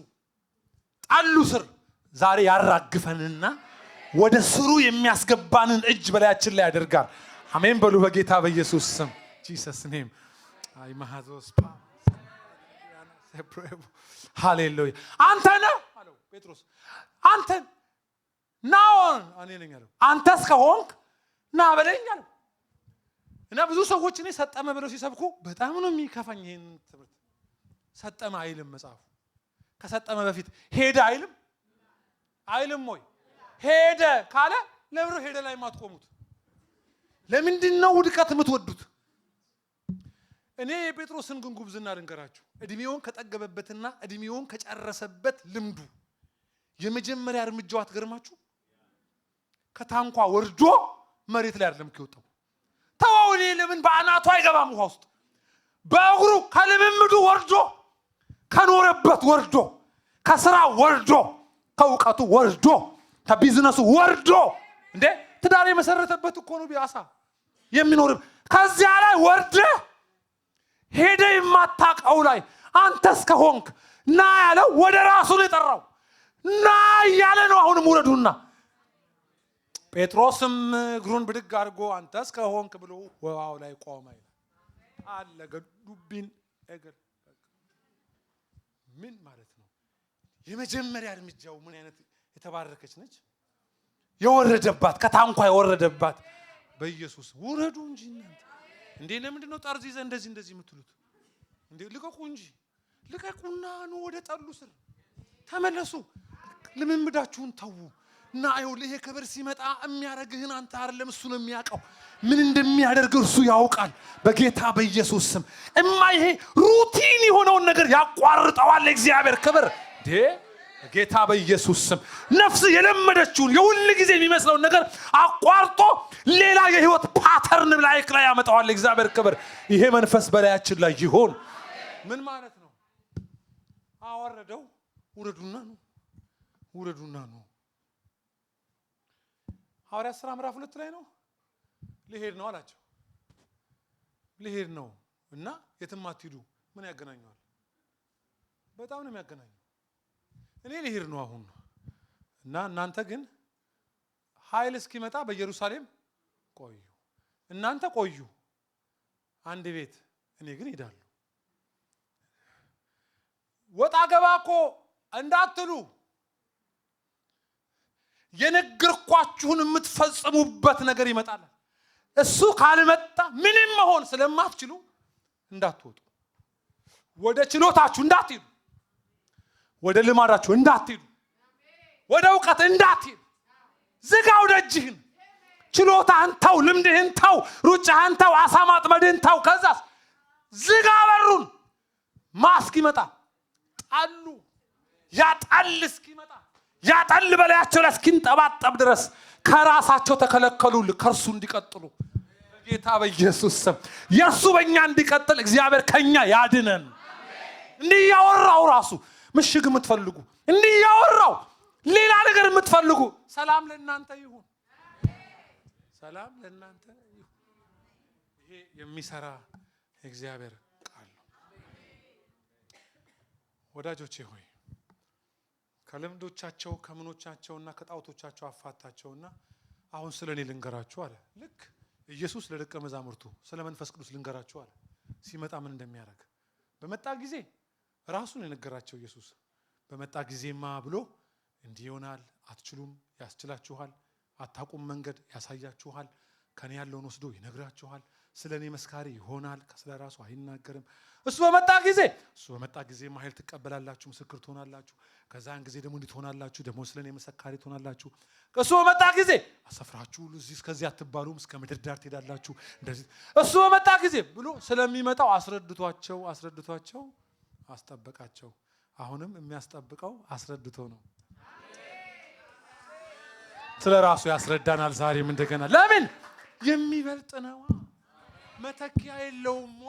ጣሉ ስር ዛሬ ያራግፈንና ወደ ስሩ የሚያስገባንን እጅ በላያችን ላይ ያደርጋል። አሜን በሉ በጌታ በኢየሱስ ስም። ጂሰስ ኔም አይ ማሃዞስ ሃሌሉያ። አንተ ነህ አለው ጴጥሮስ። አንተ ናውን እኔ ነኝ አለው። አንተስ ከሆንክ ና በለኝ አለው። እና ብዙ ሰዎች እኔ ሰጠመ ብለው ሲሰብኩ በጣም ነው የሚከፋኝ። ይሄን ትምህርት ሰጠመ አይልም መጽሐፉ። ከሰጠመ በፊት ሄደ አይልም ወይ? ሄደ ካለ ለምን ሄደ ላይ ማትቆሙት? ለምንድን ነው ውድቀት የምትወዱት? እኔ የጴጥሮስን ግን ጉብዝና ልንገራችሁ። እድሜውን ከጠገበበትና እድሜውን ከጨረሰበት ልምዱ የመጀመሪያ እርምጃው አትገርማችሁ? ከታንኳ ወርዶ መሬት ላይ አይደለም ከወጣው። ተዋው እኔ ለምን በአናቱ አይገባም ውሃ ውስጥ? በእግሩ ከልምምዱ ወርዶ ከኖረበት ወርዶ ከስራ ወርዶ ከእውቀቱ ወርዶ ከቢዝነሱ ወርዶ እንዴ ትዳር የመሰረተበት እኮ ነው ቢያሳ የሚኖር ከዚያ ላይ ወርደ ሄደ የማታውቀው ላይ አንተስ ከሆንክ ና ያለው ወደ ራሱ ነው የጠራው። ና እያለ ነው አሁንም ውረዱና። ጴጥሮስም እግሩን ብድግ አድርጎ አንተስ ከሆንክ ብሎ ውሃው ላይ ቆመ። አለገ ዱቢን እግር ምን ማለት ነው? የመጀመሪያ እርምጃው ምን አይነት የተባረከች ነች! የወረደባት ከታንኳ የወረደባት በኢየሱስ ውረዱ እንጂ እናንተ እንዴ ለምንድን ነው ጠርዝ ይዘህ እንደዚህ የምትሉት? እንዴ ልቀቁ እንጂ ልቀቁና ነው ወደ ጠሉ ስር ተመለሱ። ልምምዳችሁን ተዉ። እና ይሄ ክብር ሲመጣ የሚያረግህን አንተ አይደለም እሱ ነው የሚያውቀው። ምን እንደሚያደርግ እርሱ ያውቃል። በጌታ በኢየሱስ ስም ይሄ ሩቲን የሆነውን ነገር ያቋርጠዋል እግዚአብሔር ክብር። ጌታ በኢየሱስ ስም ነፍስ የለመደችውን የሁሉ ጊዜ የሚመስለውን ነገር አቋርጦ ሌላ የህይወት ፓተርን ላይ ያመጣዋል እግዚአብሔር ክብር። ይሄ መንፈስ በላያችን ላይ ይሆን። ምን ማለት ነው? አወረደው። ውረዱና ነው። ሐዋርያት ሥራ ምዕራፍ 2 ላይ ነው። ልሄድ ነው አላቸው። ልሄድ ነው እና የትም አትሂዱ። ምን ያገናኘዋል? በጣም ነው የሚያገናኘው። እኔ ልሄድ ነው አሁን እና እናንተ ግን ኃይል እስኪመጣ በኢየሩሳሌም ቆዩ። እናንተ ቆዩ አንድ ቤት፣ እኔ ግን እሄዳለሁ። ወጣ ገባ እኮ እንዳትሉ የነገርኳችሁን የምትፈጽሙበት ነገር ይመጣል። እሱ ካልመጣ ምንም መሆን ስለማትችሉ እንዳትወጡ፣ ወደ ችሎታችሁ እንዳትሄዱ፣ ወደ ልማዳችሁ እንዳትሄዱ፣ ወደ ዕውቀት እንዳትሄዱ። ዝጋው ደጅህን። ችሎታህን ተው፣ ልምድህን ተው፣ ሩጫህን ተው፣ አሳ ማጥመድህን ተው። ከዛስ ዝጋ በሩን። እስኪመጣ ጣሉ። ያጣል እስኪመጣ ያጣል በላያቸው ላይ እስኪንጠባጠብ ድረስ ከራሳቸው ተከለከሉ ከርሱ እንዲቀጥሉ በጌታ በኢየሱስ ስም። የሱ በእኛ እንዲቀጥል እግዚአብሔር ከኛ ያድነን። እንዲህ ያወራው ራሱ ምሽግ የምትፈልጉ እንዲህ ያወራው ሌላ ነገር የምትፈልጉ ሰላም ለእናንተ ይሁን፣ ሰላም ለእናንተ ይሁን። ይሄ የሚሰራ እግዚአብሔር ቃል ነው። ወዳጆቼ ሆይ ከልምዶቻቸው ከምኖቻቸውና ከጣውቶቻቸው አፋታቸውና አሁን ስለኔ ልንገራችሁ አለ። ልክ ኢየሱስ ለደቀ መዛሙርቱ ስለ መንፈስ ቅዱስ ልንገራችሁ አለ። ሲመጣ ምን እንደሚያደርግ በመጣ ጊዜ ራሱን የነገራቸው ኢየሱስ በመጣ ጊዜማ ብሎ እንዲህ ይሆናል፣ አትችሉም፣ ያስችላችኋል፣ አታቁም፣ መንገድ ያሳያችኋል፣ ከኔ ያለውን ወስዶ ይነግራችኋል፣ ስለኔ መስካሪ ይሆናል፣ ስለ ራሱ አይናገርም። እሱ በመጣ ጊዜ ኃይል ትቀበላላችሁ፣ ምስክር ትሆናላችሁ። ከዛን ጊዜ ደግሞ እንዲህ ትሆናላችሁ፣ ደግሞ ስለኔ መስካሪ ትሆናላችሁ። እሱ በመጣ ጊዜ አሰፍራችሁ ሁሉ እዚህ እስከዚህ አትባሉም፣ እስከ ምድር ዳር ትሄዳላችሁ። እንደዚህ እሱ በመጣ ጊዜ ብሎ ስለሚመጣው አስረድቷቸው አስጠበቃቸው። አሁንም የሚያስጠብቀው አስረድቶ ነው። ስለ ራሱ ያስረዳናል ዛሬም እንደገና። ለምን? የሚበልጥ ነው፣ መተኪያ የለውም።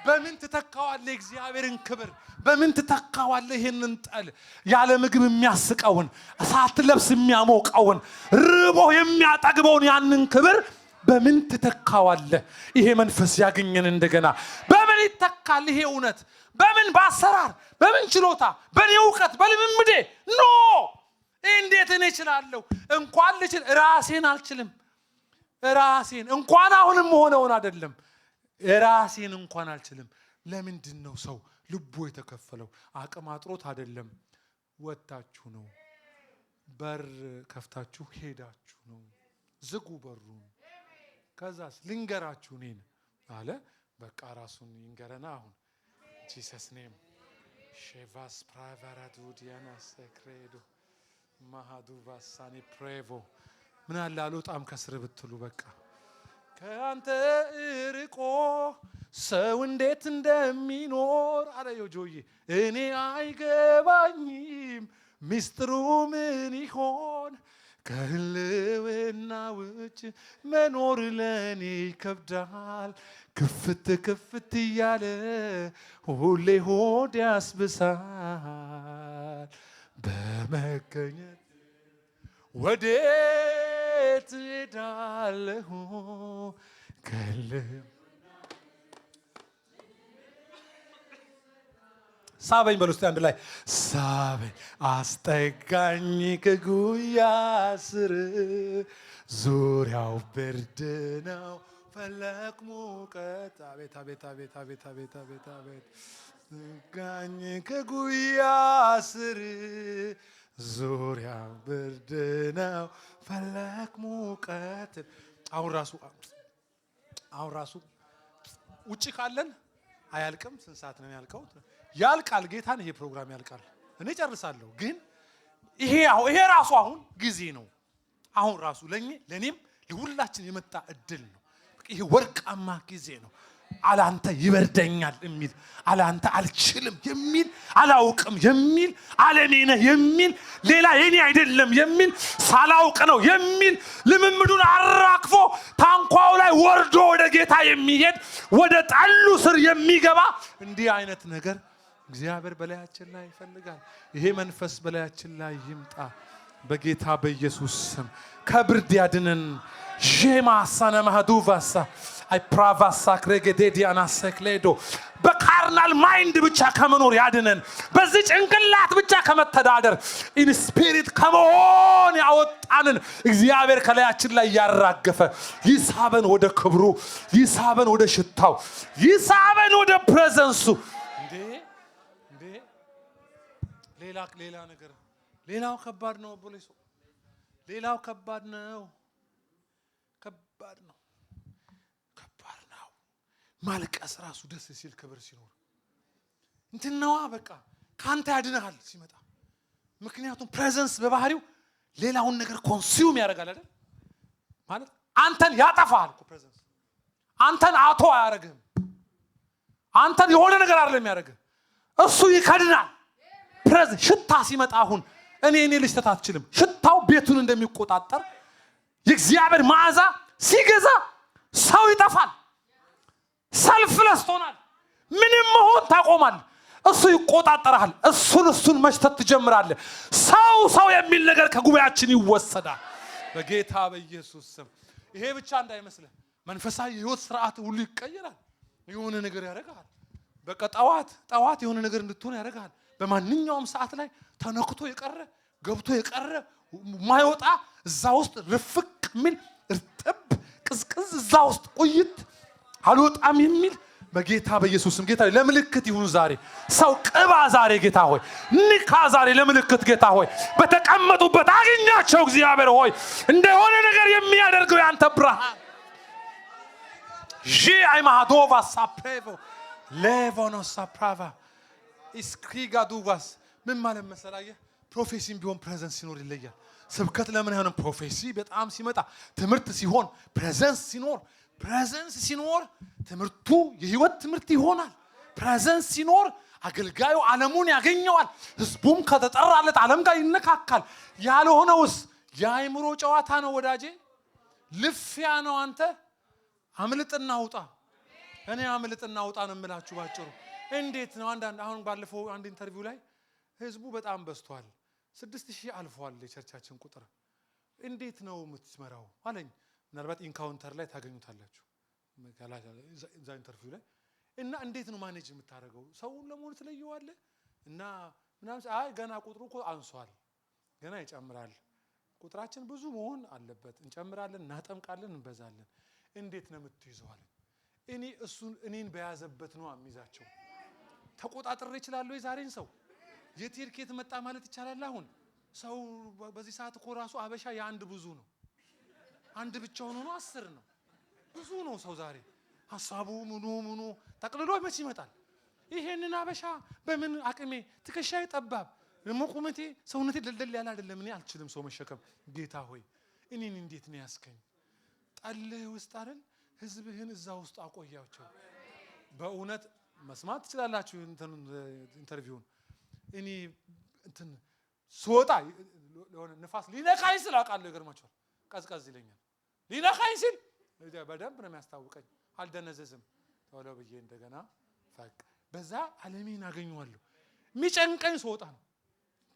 በምን ትተካዋለህ እግዚአብሔርን ክብር? በምን ትተካዋለህ ይሄንን ጠል? ያለ ምግብ የሚያስቀውን፣ ሳትለብስ የሚያሞቀውን፣ ርቦ የሚያጠግበውን ያንን ክብር በምን ትተካዋለህ? ይሄ መንፈስ ያገኘን እንደገና በምን ይተካል? ይሄ እውነት በምን? በአሰራር፣ በምን ችሎታ፣ በኔ ዕውቀት፣ በልምምዴ ኖ። እንዴት እኔ እችላለሁ? እንኳን ልችል ራሴን አልችልም። ራሴን እንኳን አሁንም ሆነውን አይደለም ራሴን እንኳን አልችልም። ለምንድን ነው ሰው ልቡ የተከፈለው? አቅም አጥሮት አይደለም። ወጣችሁ ነው፣ በር ከፍታችሁ ሄዳችሁ ነው። ዝጉ በሩን። ከዛስ ልንገራችሁ እኔን አለ። በቃ ራሱን ይንገረና አሁን ጂሰስ ኔም ሼቫስ ፕራቫራዱ ዲያና ሰክሬዶ ማሃዱ ባሳኒ ፕሬቮ ምን አለ አልወጣም ከስር ብትሉ በቃ ከአንተ ርቆ ሰው እንዴት እንደሚኖር አለ ጆዬ። እኔ አይገባኝም ሚስጥሩ ምን ይሆን? ከህልውና ውጭ መኖር ለኔ ይከብዳል። ክፍት እያለ ሁሌ ሆድ ያስብሳል። በመገኘት ወዴት እሄዳለሁ? ሳበኝ በሉ እስቲ አንድ ላይ ሳበኝ፣ አስጠጋኝ ከጉያ ስር፣ ዙሪያው ብርድ ነው ፈለቅ ሙቀት። አቤት አቤት አቤት አቤት አቤት አቤት አቤት። አስጠጋኝ ከጉያ ስር፣ ዙሪያው ብርድ ነው ፈለቅ ሙቀት። አሁን ራሱ ውጪ ካለን አያልቅም። ስንት ሰዓት ነው ያልቀው? ያልቃል። ጌታን ይሄ ፕሮግራም ያልቃል። እኔ ጨርሳለሁ። ግን ይሄ ራሱ አሁን ጊዜ ነው። አሁን ራሱ ለኔም ለሁላችን የመጣ እድል ነው። ይሄ ወርቃማ ጊዜ ነው። አላንተ ይበርደኛል የሚል፣ አላንተ አልችልም የሚል፣ አላውቅም የሚል፣ ዓለሜ ነህ የሚል፣ ሌላ የኔ አይደለም የሚል፣ ሳላውቅ ነው የሚል፣ ልምምዱን አራክፎ ታንኳው ላይ ወርዶ ወደ ጌታ የሚሄድ ወደ ጠሉ ስር የሚገባ እንዲህ አይነት ነገር እግዚአብሔር በላያችን ላይ ይፈልጋል። ይሄ መንፈስ በላያችን ላይ ይምጣ በጌታ በኢየሱስ ስም። ከብርድ ያድነን። ጄማ ሳና ማዱቫሳ አይ ፕራቫሳ ክሬጌዴዲያና ሰክሌዶ በካርናል ማይንድ ብቻ ከመኖር ያድነን። በዚህ ጭንቅላት ብቻ ከመተዳደር ኢን ስፒሪት ከመሆን ያወጣንን እግዚአብሔር ከላያችን ላይ ያራገፈ ይሳበን ወደ ክብሩ፣ ይሳበን ወደ ሽታው፣ ይሳበን ወደ ፕሬዘንሱ። እንዴ ሌላ ነገር ሌላው ከባድ ነው ፖሊስ፣ ሌላው ከባድ ነው። ማልቀስ ራሱ ደስ ሲል ክብር ሲኖር እንትናዋ በቃ ካንተ ያድነሃል ሲመጣ። ምክንያቱም ፕሬዘንስ በባህሪው ሌላውን ነገር ኮንሱም ያደርጋል አይደል? ማለት አንተን ያጠፋል እኮ ፕሬዘንስ። አንተን አቶ አያረግም። አንተን የሆነ ነገር አይደለም ያደርግህ፣ እሱ ይከድናል። ፕሬዘንስ ሽታ ሲመጣ አሁን እኔ ልሽተት አትችልም። ሽታው ቤቱን እንደሚቆጣጠር የእግዚአብሔር መዓዛ ሲገዛ ሰው ይጠፋል። ሰልፍለስ ሆናል። ምንም መሆን ታቆማል። እሱ ይቆጣጠራል። እሱን መሽተት ትጀምራለህ። ሰው የሚል ነገር ከጉባኤያችን ይወሰዳል በጌታ በኢየሱስ ስም። ይሄ ብቻ እንዳይመስልህ፣ መንፈሳዊ ህይወት ስርዓት ሁሉ ይቀየራል። የሆነ ነገር ያደርጋል። በቃ ጠዋት የሆነ ነገር እንድትሆን ያደርጋል። በማንኛውም ሰዓት ላይ ተነክቶ የቀረ ገብቶ የቀረ ማይወጣ እዛ ውስጥ ርፍቅ የሚል እርጥብ ቅዝቅዝ እዛ ውስጥ ቆይት አልወጣም የሚል በጌታ በኢየሱስም ጌታ ለምልክት ይሁን ዛሬ። ሰው ቅባ ዛሬ ጌታ ሆይ፣ ንካ ዛሬ ለምልክት ጌታ ሆይ፣ በተቀመጡበት አግኛቸው እግዚአብሔር ሆይ። እንደሆነ ነገር የሚያደርገው ያንተ ብርሃን ጂ አይማዶቫ ሳፕሬቮ ሌቮኖ ሳፕራቫ ኢስክሪጋ ዱቫስ ምን ማለት መሰላየ? ፕሮፌሲም ቢሆን ፕሬዘንስ ሲኖር ይለያል። ስብከት ለምን አይሆንም? ፕሮፌሲ በጣም ሲመጣ፣ ትምህርት ሲሆን፣ ፕሬዘንስ ሲኖር ትምህርቱ የህይወት ትምህርት ይሆናል። ፕሬዘንስ ሲኖር አገልጋዩ ዓለሙን ያገኘዋል። ህዝቡም ከተጠራለት ዓለም ጋር ይነካካል። ያልሆነውስ የአእምሮ ጨዋታ ነው ወዳጄ፣ ልፊያ ነው። አንተ አምልጥና ውጣ። እኔ አምልጥና ውጣ ነው የምላችሁ ባጭሩ። እንዴት ነው አሁን ባለፈው አንድ ኢንተርቪው ላይ ህዝቡ በጣም በዝቷል፣ 6000 አልፏል የቸርቻችን ቁጥር፣ እንዴት ነው የምትመራው አለኝ። ምናልባት ኢንካውንተር ላይ ታገኙታላችሁ እዛ ኢንተርቪው ላይ። እና እንዴት ነው ማኔጅ የምታደርገው? ሰውን ለሞት ለየዋለ እና ምናምን። አይ ገና ቁጥሩ እኮ አንሷል፣ ገና ይጨምራል። ቁጥራችን ብዙ መሆን አለበት። እንጨምራለን፣ እናጠምቃለን፣ እንበዛለን። እንዴት ነው የምትይዘው አለኝ። እኔን በያዘበት ነው የሚይዛቸው። ተቆጣጥሬ እችላለሁ የዛሬን ሰው። የቴርኬት መጣ ማለት ይቻላል። አሁን ሰው በዚህ ሰዓት እኮ ራሱ አበሻ የአንድ ብዙ ነው። አንድ ብቻውን ሆኖ 10 ነው። ብዙ ነው ሰው ዛሬ። ሐሳቡ ምኑ ጠቅልሎ መች ይመጣል? ይሄንን አበሻ በምን አቅሜ? ትከሻዬ ጠባብ፣ ቁመቴ ሰውነቴ ደልደል ያለ አይደለም። እኔ አልችልም ሰው መሸከም። ጌታ ሆይ እኔን እንዴት ነው ያስከኝ? ጠልህ ውስጥ አይደል ህዝብህን እዛ ውስጥ አቆያቸው። በእውነት መስማት ትችላላችሁ ኢንተርቪውን። እኔ ስወጣ ለሆነ ንፋስ ሊነካኝ ስል አውቃለሁ። ይገርማችኋል። ቀዝቀዝ ይለኛል። ሊነካኝ ሲል በደንብ ነው የሚያስታውቀኝ። አልደነዘዝም። ቶሎ ብዬ እንደገና ፈቅ በዛ ዓለሜን አገኘዋለሁ። የሚጨንቀኝ ስወጣ ነው።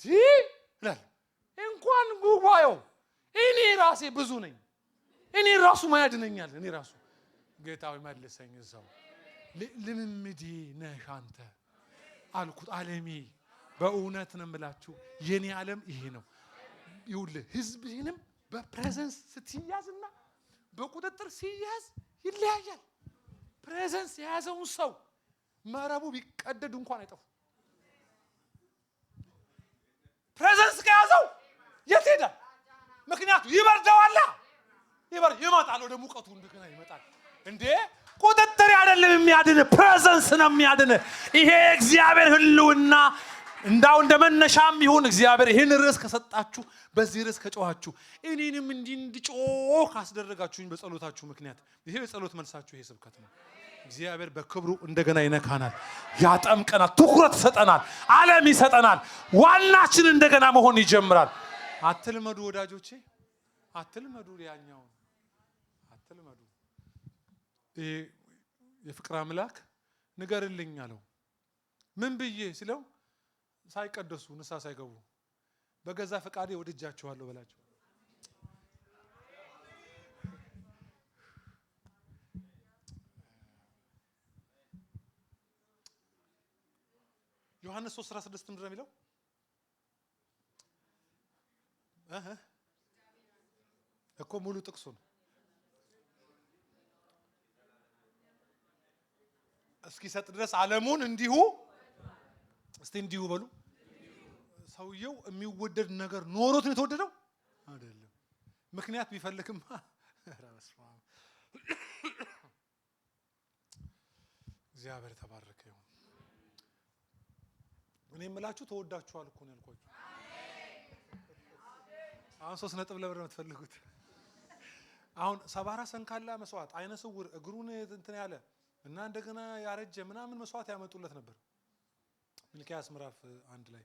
ይላል እንኳን ጉባኤው እኔ ራሴ ብዙ ነኝ። እኔ ራሱ ማያድነኛል። እኔ ራሱ ጌታዊ መልሰኝ እዛው ልምምዴ ነህ አንተ አልኩት። ዓለሜ በእውነት ነው የምላችሁ የኔ ዓለም ይሄ ነው። ይኸውልህ ህዝብህንም በፕሬዘንስ ስትያዝና በቁጥጥር ሲያዝ ይለያያል። ፕሬዘንስ የያዘውን ሰው መረቡ ቢቀደድ እንኳን አይጠፉ። ፕሬዘንስ ከያዘው የት ሄዳል? ምክንያቱም ይበርደዋል። ይመጣል፣ ወደ ሙቀቱ እንደገና ይመጣል። እንዴ ቁጥጥር አይደለም የሚያድን፣ ፕሬዘንስ ነው የሚያድን። ይሄ እግዚአብሔር ህልውና እንዳው እንደመነሻም ይሁን እግዚአብሔር ይሄን ርዕስ ከሰጣችሁ በዚህ ርዕስ ከጮኻችሁ እኔንም እንድጮህ ካስደረጋችሁኝ በጸሎታችሁ ምክንያት ይሄ የጸሎት መልሳችሁ ይሄ ስብከት ነው። እግዚአብሔር በክብሩ እንደገና ይነካናል፣ ያጠምቀናል፣ ትኩረት ይሰጠናል፣ ዓለም ይሰጠናል። ዋናችን እንደገና መሆን ይጀምራል። አትልመዱ ወዳጆቼ፣ አትልመዱ፣ ያኛው አትልመዱ። ይሄ የፍቅር አምላክ ንገርልኝ አለው። ምን ብዬ ሲለው ሳይቀደሱ ንስሐ ሳይገቡ በገዛ ፈቃዴ ወድጃቸዋለሁ በላቸው። ዮሐንስ 3:16 ምንድን ነው የሚለው? እኮ ሙሉ ጥቅሱን እስኪሰጥ ድረስ ዓለሙን እንዲሁ እስቲ እንዲሁ በሉ። ሰውየው የሚወደድ ነገር ኖሮት ነው የተወደደው አይደለም። ምክንያት ቢፈልግማ እግዚአብሔር ተባረከ ይሁን። እኔ የምላችሁ ተወዳችኋል እኮ ነው ያልኳችሁ። አሁን 3 ነጥብ ለብር ነው የምትፈልጉት። አሁን 74 ሰንካላ መስዋዕት፣ አይነ ስውር፣ እግሩን እንትን ያለ እና እንደገና ያረጀ ምናምን መስዋዕት ያመጡለት ነበር። ሚልክያስ ምዕራፍ 1 ላይ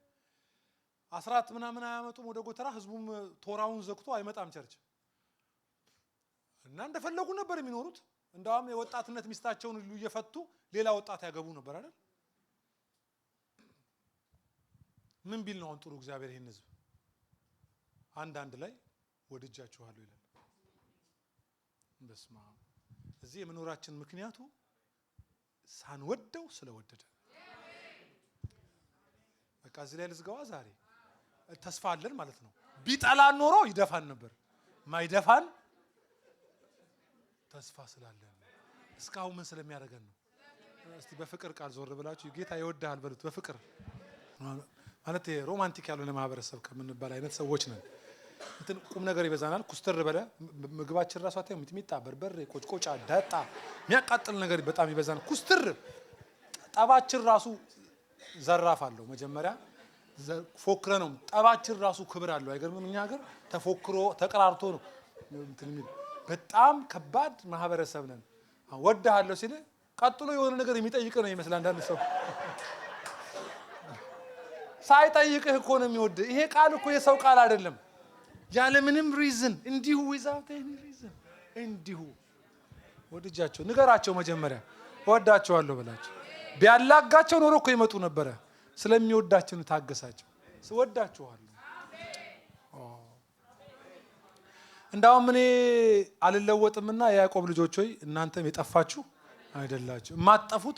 10 ምናምን አያመጡም ወደ ጎተራ። ህዝቡም ቶራውን ዘግቶ አይመጣም ቸርች እና እንደፈለጉ ነበር የሚኖሩት። እንዳውም የወጣትነት ሚስታቸውን ሁሉ እየፈቱ ሌላ ወጣት ያገቡ ነበር አይደል? ምን ቢል ነው አሁን ጥሩ እግዚአብሔር ይሄን ህዝብ አንድ ላይ ወድጃችኋለሁ ይላል። በስመ አብ። እዚህ የመኖራችን ምክንያቱ ሳንወደው ስለወደደ። በቃ እዚህ ላይ ልዝጋዋ። ዛሬ ተስፋ አለን ማለት ነው። ቢጠላን ኖሮ ይደፋን ነበር። ማይደፋን ተስፋ ስላለን እስካሁን ምን ስለሚያደርገን ነው? እስቲ በፍቅር ቃል ዞር ብላችሁ ጌታ ይወድሃል በሉት። በፍቅር ማለት ሮማንቲክ ያልሆነ ማህበረሰብ ከምንባል አይነት ሰዎች ነን። እንትን ቁም ነገር ይበዛናል። ኩስተር በለ ምግባችን ራሱ አታዩ። ሚጥሚጣ፣ በርበሬ፣ ቆጭቆጫ፣ ዳጣ የሚያቃጥል ነገር በጣም ይበዛናል። ኩስተር ጠባችን ራሱ ዘራፍ አለው። መጀመሪያ ፎክረ ነው። ጠባችን ራሱ ክብር አለው። አይገርምም? እኛ ሀገር ተፎክሮ ተቀራርቶ ነው እንትን የሚል በጣም ከባድ ማህበረሰብ ነን። ወድሃለሁ ሲል ቀጥሎ የሆነ ነገር የሚጠይቅ ነው ይመስል አንዳንድ ሰው ሳይጠይቅህ እኮ ነው የሚወድ። ይሄ ቃል እኮ የሰው ቃል አይደለም። ያለ ምንም ሪዝን እንዲሁ without any reason እንዲሁ ወድጃቸው። ንገራቸው መጀመሪያ ወዳቸዋለሁ በላቸው። ቢያላጋቸው ኖሮ እኮ ይመጡ ነበረ። ስለሚወዳቸው ታገሳቸው። ወዳቸዋለሁ። እንዳውም እኔ አልለወጥምና የያዕቆብ ልጆች ሆይ እናንተም የጠፋችሁ አይደላችሁ። የማትጠፉት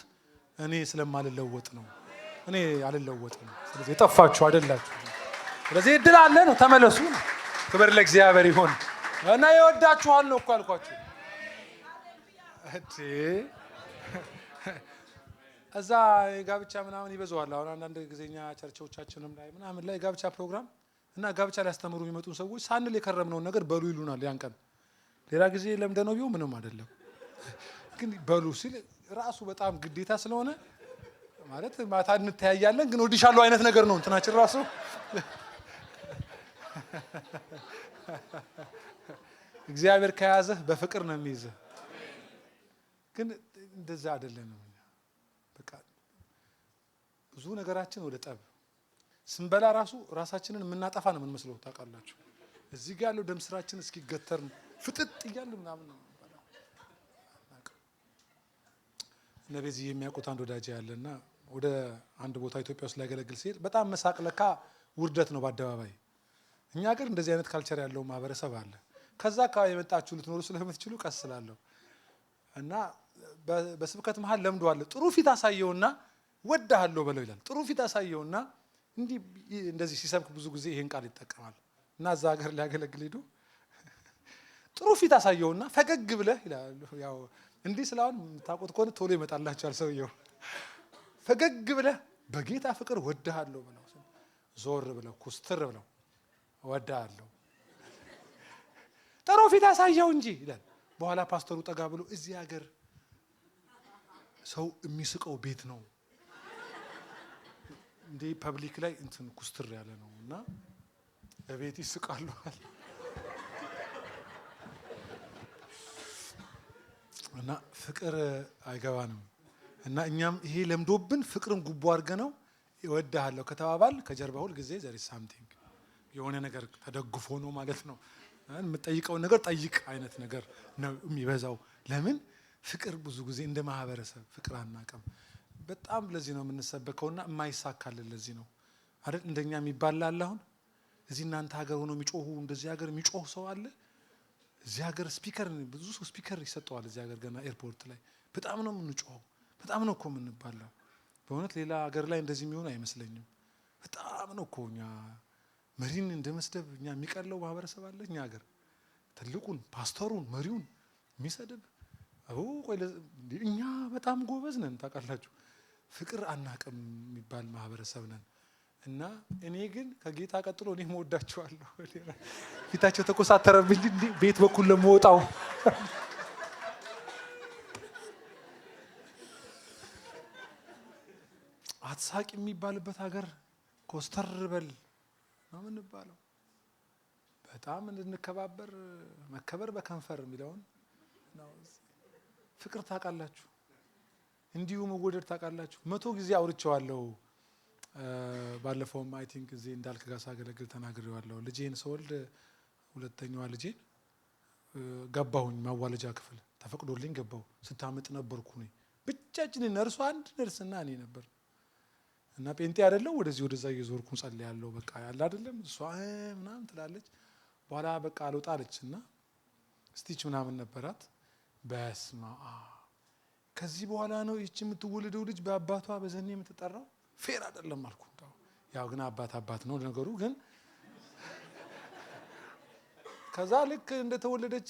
እኔ ስለማልለወጥ ነው። እኔ አልለወጥም። ስለዚህ የጠፋችሁ አይደላችሁ። ስለዚህ እድል አለ ነው፣ ተመለሱ። ክብር ለእግዚአብሔር ይሁን። እና ይወዳችኋል ነው እኮ አልኳችሁ። እዛ ጋብቻ ምናምን ይበዛዋል። አሁን አንዳንድ ጊዜኛ ቸርቾቻችንም ላይ ምናምን ላይ ጋብቻ ፕሮግራም እና ጋብቻ ሊያስተምሩ የሚመጡ ሰዎች ሳንል የከረምነውን ነገር በሉ ይሉናል። ያን ቀን ሌላ ጊዜ ለምደነው ቢሆን ምንም አይደለም፣ ግን በሉ ሲል ራሱ በጣም ግዴታ ስለሆነ ማለት ማታ እንተያያለን ግን ወድሻለሁ አይነት ነገር ነው እንትናችን ራሱ። እግዚአብሔር ከያዘህ በፍቅር ነው የሚይዝህ። ግን እንደዛ አይደለም። በቃ ብዙ ነገራችን ወደ ጠብ ስንበላ ራሱ ራሳችንን የምናጠፋ ነው የምንመስለው። ታውቃላችሁ እዚህ ጋር ያለው ደም ስራችን እስኪገተር ፍጥጥ እያለ ምናምን ነው። ነብይ የሚያውቁት አንድ ወዳጅ ያለና ወደ አንድ ቦታ ኢትዮጵያ ውስጥ ሊያገለግል ሲሄድ በጣም መሳቅ ለካ ውርደት ነው በአደባባይ። እኛ ሀገር እንደዚህ አይነት ካልቸር ያለው ማህበረሰብ አለ። ከዛ አካባቢ የመጣችሁ ልትኖሩ ስለምትችሉ ቀስ ስላለሁ እና በስብከት መሃል ለምደዋል። ጥሩ ፊት አሳየውና ወድሃለሁ በለው ይላል። ጥሩ ፊት አሳየውና እንደዚህ ሲሰብክ ብዙ ጊዜ ይሄን ቃል ይጠቀማል። እና እዛ ሀገር ሊያገለግል ሄዱ። ጥሩ ፊት አሳየውና ፈገግ ብለህ ይላል። ያው እንዲህ ስላውን ታውቁት ከሆነ ቶሎ ይመጣላችኋል ሰውየው። ፈገግ ብለህ በጌታ ፍቅር ወድሃለሁ ብለው ዞር ብለው ኩስትር ብለው ወድሃለሁ ጥሩ ፊት አሳየው እንጂ ይላል። በኋላ ፓስተሩ ጠጋ ብሎ እዚህ ሀገር ሰው የሚስቀው ቤት ነው እንዴ ፐብሊክ ላይ እንትን ኩስትር ያለ ነው እና በቤት ይስቃሉ እና ፍቅር አይገባንም እና እኛም ይሄ ለምዶብን ፍቅርን ጉቦ አድርገነው እወድሃለሁ ከተባባል ከጀርባ ሁል ጊዜ there is something የሆነ ነገር ተደግፎ ነው ማለት ነው። የምጠይቀው ነገር ጠይቅ አይነት ነገር ነው የሚበዛው። ለምን ፍቅር ብዙ ጊዜ እንደ ማህበረሰብ ፍቅር አናውቅም። በጣም ለዚህ ነው የምንሰበከውና የማይሳካልን ለዚህ ነው አይደል? እንደኛ የሚባል አለ። አሁን እዚህ እናንተ ሀገር ሆኖ የሚጮሁ እንደዚህ ሀገር የሚጮህ ሰው አለ። እዚህ ሀገር ስፒከር ብዙ ሰው ስፒከር ይሰጠዋል። እዚህ ሀገር ገና ኤርፖርት ላይ በጣም ነው የምንጮኸው። በጣም ነው እኮ የምንባለው። በእውነት ሌላ ሀገር ላይ እንደዚህ የሚሆን አይመስለኝም። በጣም ነው እኮ እኛ መሪን እንደመስደብ እኛ የሚቀለው ማህበረሰብ አለ እኛ ሀገር። ትልቁን ፓስተሩን መሪውን የሚሰድብ ቆይ እኛ በጣም ጎበዝ ነን ታውቃላችሁ። ፍቅር አናቅም የሚባል ማህበረሰብ ነን። እና እኔ ግን ከጌታ ቀጥሎ እኔ እወዳቸዋለሁ። ፊታቸው ተኮሳተረብኝ እንዴ ቤት በኩል ለመወጣው አትሳቅ የሚባልበት ሀገር ኮስተር በል ነው የምንባለው። በጣም እንድንከባበር መከበር በከንፈር የሚለውን ነው። ፍቅር ታውቃላችሁ፣ እንዲሁ መወደድ ታውቃላችሁ። 100 ጊዜ አውርቼዋለሁ። ባለፈውም አይ ቲንክ እዚህ እንዳልክ ጋር ሳገለግል ተናግሬዋለሁ። ልጄን ስወልድ ሁለተኛዋ ልጄን ገባሁኝ ማዋለጃ ክፍል ተፈቅዶልኝ ገባሁ። ስታምጥ ነበርኩ እኔ ብቻችንን ነርሱ አንድ ነርስና እኔ ነበር እና ጴንጤ አይደለም ወደዚህ ወደዛ እየዞርኩ ጸልያለሁ። በቃ ያለ አይደለም እሷ ምናምን ትላለች። በኋላ በቃ አልወጣለችና ስቲች ምናምን ነበራት። በስማ ከዚህ በኋላ ነው ይቺ የምትወልደው ልጅ በአባቷ በዘኔ የምትጠራው። ፌር አይደለም አልኩ። ያው ግን አባት ነው ነገሩ። ግን ከዛ ልክ እንደተወለደች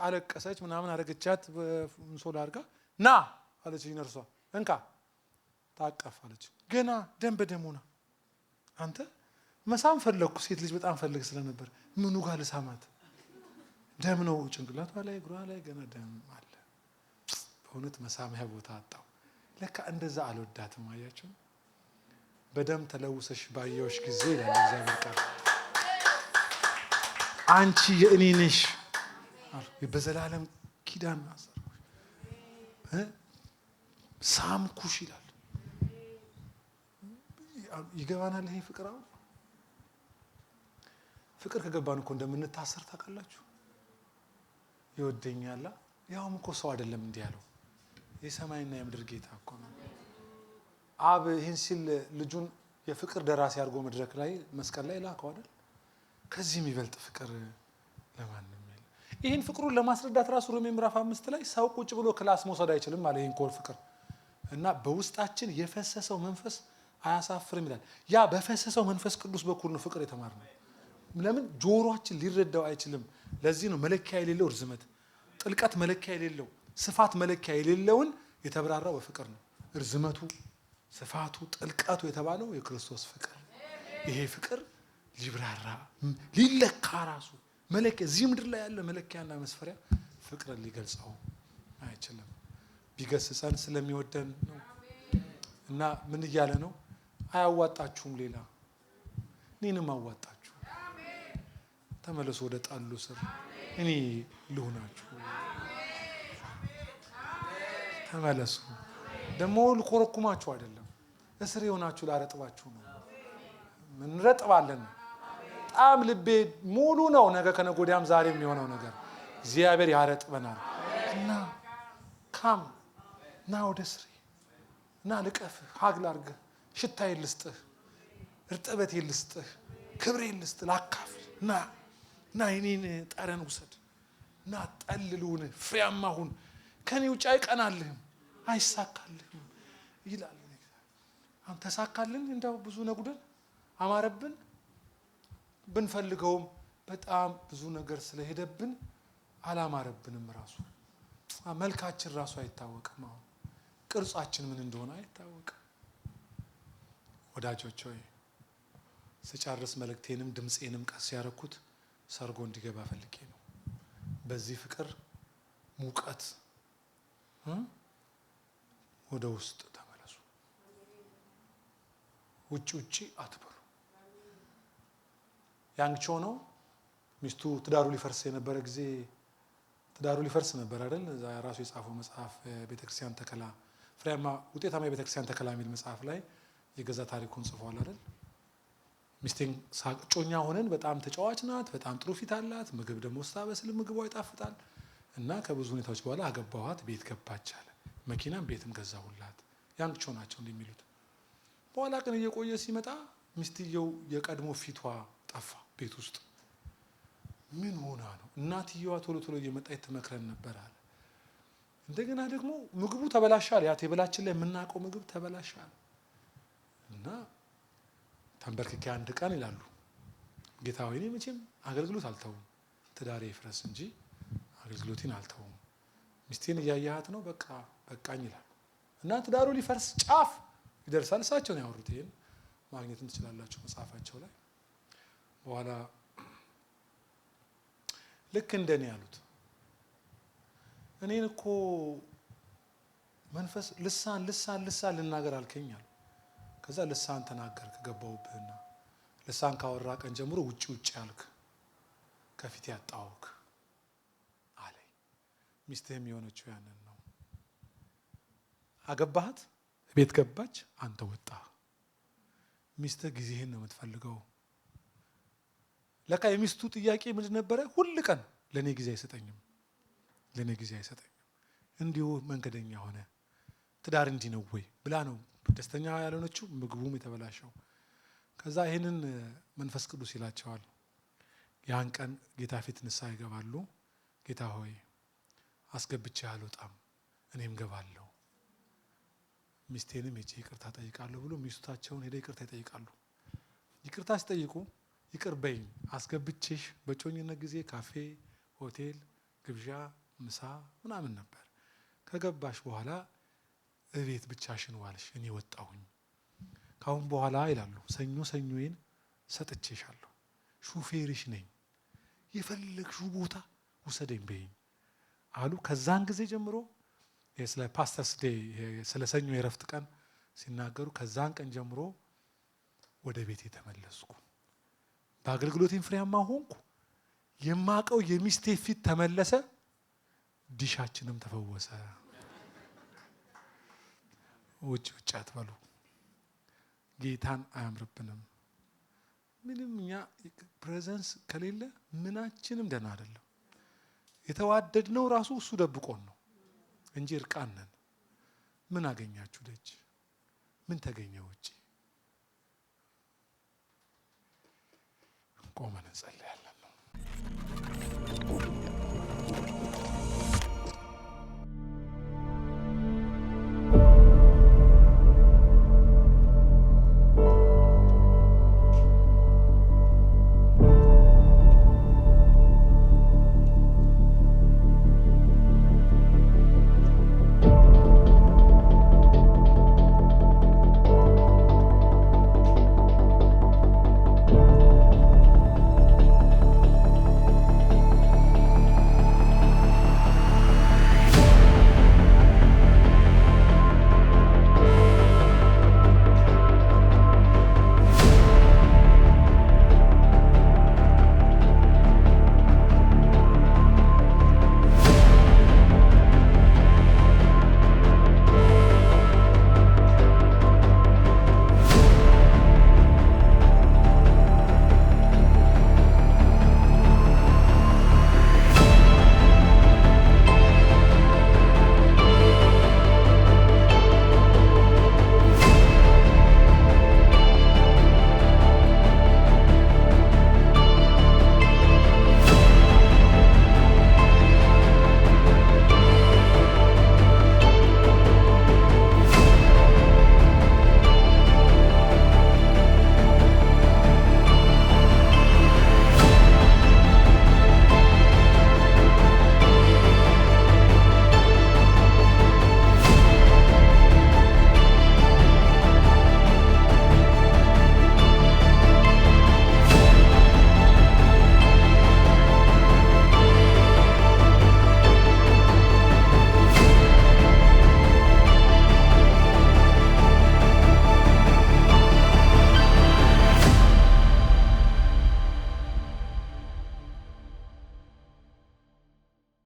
አለቀሰች ምናምን አረገቻት። በንሶላ አድርጋ ና አለች ነርሷ። እንካ ታቀፍ አለች። ገና ደም በደም ሆና አንተ መሳም ፈለግኩ። ሴት ልጅ በጣም ፈልግ ስለነበር ምኑ ጋር ልሳማት? ደም ነው ጭንቅላቷ ላይ እግሯ ላይ ገና ደም አለ። በእውነት መሳሚያ ቦታ አጣው። ለካ እንደዛ አልወዳትም። አያችሁ በደም ተለውሰሽ ባየውሽ ጊዜ ይላል እግዚአብሔር ቃል አንቺ የእኔ ነሽ በዘላለም ኪዳን አሰርኩሽ ሳምኩሽ ይላል። ይገባናል ይሄ ፍቅር። አሁን ፍቅር ከገባን እኮ እንደምንታሰር ታውቃላችሁ። ይወደኛል ያውም እኮ ሰው አይደለም እንዲህ ያለው የሰማይና የምድር ጌታ እኮ ነው። አብ ይህን ሲል ልጁን የፍቅር ደራሲ አድርጎ መድረክ ላይ መስቀል ላይ ላከው አይደል? ከዚህ የሚበልጥ ፍቅር ለማንም የለም። ይህን ፍቅሩን ለማስረዳት ራሱ ሮሜ ምዕራፍ 5 ላይ ሰው ቁጭ ብሎ ክላስ መውሰድ አይችልም አለ። ይህን ኮል ፍቅር እና በውስጣችን የፈሰሰው መንፈስ አያሳፍርም ይላል። ያ በፈሰሰው መንፈስ ቅዱስ በኩል ነው ፍቅር የተማርነው። ለምን ጆሮአችን ሊረዳው አይችልም። ለዚህ ነው መለኪያ የሌለው ርዝመት፣ ጥልቀት መለኪያ የሌለው ስፋት መለኪያ የሌለውን የተብራራው በፍቅር ነው። ርዝመቱ፣ ስፋቱ፣ ጥልቀቱ የተባለው የክርስቶስ ፍቅር። ይሄ ፍቅር ሊብራራ ሊለካ ራሱ መለኪያ እዚህ ምድር ላይ ያለ መለኪያና መስፈሪያ ፍቅርን ሊገልጸው አይችልም። ቢገስጸን ስለሚወደን ነው። እና ምን እያለ ነው? አያዋጣችሁም ሌላ እኔንም አዋጣችሁ። ተመለሱ ወደ ጣሉ ስር እኔ ልሁናችሁ። ተመለሱ። ደግሞ ልኮረኩማችሁ አይደለም፣ እስር የሆናችሁ ላረጥባችሁ ነው። ምን ረጥባለን? በጣም ልቤ ሙሉ ነው። ነገ ከነገ ወዲያም ዛሬ የሚሆነው ነገር እግዚአብሔር ያረጥበናል። እና ካም ና ወደ ስሬ ና ልቀፍህ፣ ሀግ ላርግህ፣ ሽታዬን ልስጥህ፣ እርጥበቴን ልስጥህ፣ ክብሬን ልስጥህ፣ ላካፍል። ና የኔን ጠረን ውሰድ። ና ጠልልውን፣ ፍሬያማ ሁን። ከኔ ውጭ አይቀናልህም፣ አይሳካልህም ይላል። አሁን ተሳካልን እንዳው ብዙ ነጉደን አማረብን ብንፈልገውም በጣም ብዙ ነገር ስለሄደብን አላማረብንም። ራሱ መልካችን ራሱ አይታወቅም። አሁን ቅርጻችን ምን እንደሆነ አይታወቅም። ወዳጆች ሆይ ስጨርስ መልእክቴንም ድምፄንም ቀስ ያረኩት ሰርጎ እንዲገባ ፈልጌ ነው። በዚህ ፍቅር ሙቀት ወደ ውስጥ ተመለሱ። ውጪ አትበሉ። ያንግቾ ነው ሚስቱ ትዳሩ ሊፈርስ የነበረ ጊዜ ትዳሩ ሊፈርስ ነበር አይደል? እዛ ራሱ የጻፈው መጽሐፍ ቤተክርስቲያን ተከላ ፍሬያማ ውጤታማ የቤተክርስቲያን ተከላ የሚል መጽሐፍ ላይ የገዛ ታሪኩን ጽፏል አይደል? ሚስቴን ጮኛ ሆነን በጣም ተጫዋች ናት፣ በጣም ጥሩ ፊት አላት፣ ምግብ ደግሞ ስታበስል ምግቧ ይጣፍጣል እና ከብዙ ሁኔታዎች በኋላ አገባኋት፣ ቤት ገባች አለ። መኪናም ቤትም ገዛሁላት። ያንግቾ ናቸው እንደሚሉት። በኋላ ግን እየቆየ ሲመጣ ሚስትየው የቀድሞ ፊቷ ጠፋ ቤት ውስጥ። ምን ሆና ነው? እናትየዋ ቶሎ እየመጣች ትመክረን ነበር አለ። እንደገና ደግሞ ምግቡ ተበላሻል። ያ ቴብላችን ላይ የምናውቀው ምግብ ተበላሻል እና ተንበርክኬ አንድ ቀን ይላሉ ጌታ ሆይ እኔ መቼም አገልግሎት አልተውም፣ ትዳሬ ይፍረስ እንጂ አገልግሎቴን አልተውም። ሚስቴን እያያሃት ነው፣ በቃኝ ይላሉ እና ትዳሩ ሊፈርስ ጫፍ ይደርሳል። እሳቸውን ያወሩት ይሄን ማግኘትም ትችላላችሁ መጽሐፋቸው ላይ። በኋላ ልክ እንደኔ ያሉት እኔን እኮ መንፈስ ልሳን ልናገር አልከኝ አሉ። ከዛ ልሳን ተናገርክ ገባሁብህና ልሳን ካወራ ቀን ጀምሮ ውጪ ያልክ ከፊት ያጣውክ አለኝ። ሚስትህም የሆነችው ያንን ነው። አገባሃት፣ ቤት ገባች፣ አንተ ወጣ። ሚስትህ ጊዜህን ነው የምትፈልገው። ለካ የሚስቱ ጥያቄ ምንድን ነበረ? ሁል ቀን ለኔ ጊዜ አይሰጠኝም፣ እንዲሁ መንገደኛ ሆነ። ትዳር እንዲህ ነው ወይ ብላ ነው ደስተኛ ያልሆነችው፣ ምግቡም የተበላሸው። ከዛ ይሄንን መንፈስ ቅዱስ ይላቸዋል። ያን ቀን ጌታ ፊት ንስሐ ይገባሉ። ጌታ ሆይ አስገብቼ አልወጣም፣ እኔም ገባለሁ፣ ሚስቴንም ሄጄ ይቅርታ ጠይቃለሁ ብሎ ሚስታቸውን ሄደ ይቅርታ ይጠይቃሉ። ይቅርታ ሲጠይቁ ይቅር በይኝ አስገብቼሽ በጮኝነት ጊዜ ካፌ፣ ሆቴል፣ ግብዣ፣ ምሳ ምናምን ነበር። ከገባሽ በኋላ እቤት ብቻሽን ዋልሽ፣ እኔ ወጣሁኝ። ካሁን በኋላ ይላሉ ሰኞዬን ሰጥቼሻለሁ፣ ሹፌርሽ ነኝ፣ የፈለግሽው ቦታ ውሰደኝ በይኝ አሉ። ከዛን ጊዜ ጀምሮ ስለ ፓስተርስ ዴይ ስለ ሰኞ የረፍት ቀን ሲናገሩ ከዛን ቀን ጀምሮ ወደ ቤቴ ተመለስኩ፣ በአገልግሎቴም ፍሬያማ ሆንኩ፣ የማቀው የሚስቴ ፊት ተመለሰ፣ ዲሻችንም ተፈወሰ። ውጭ አትበሉ። ጌታን አያምርብንም። ምንም እኛ ፕሬዘንስ ከሌለ ምናችንም ደህና አይደለም። የተዋደድነው ራሱ እሱ ደብቆን ነው እንጂ እርቃን ነን። ምን አገኛችሁ ደጅ? ምን ተገኘ ውጭ? ቆመን እንጸልያለን።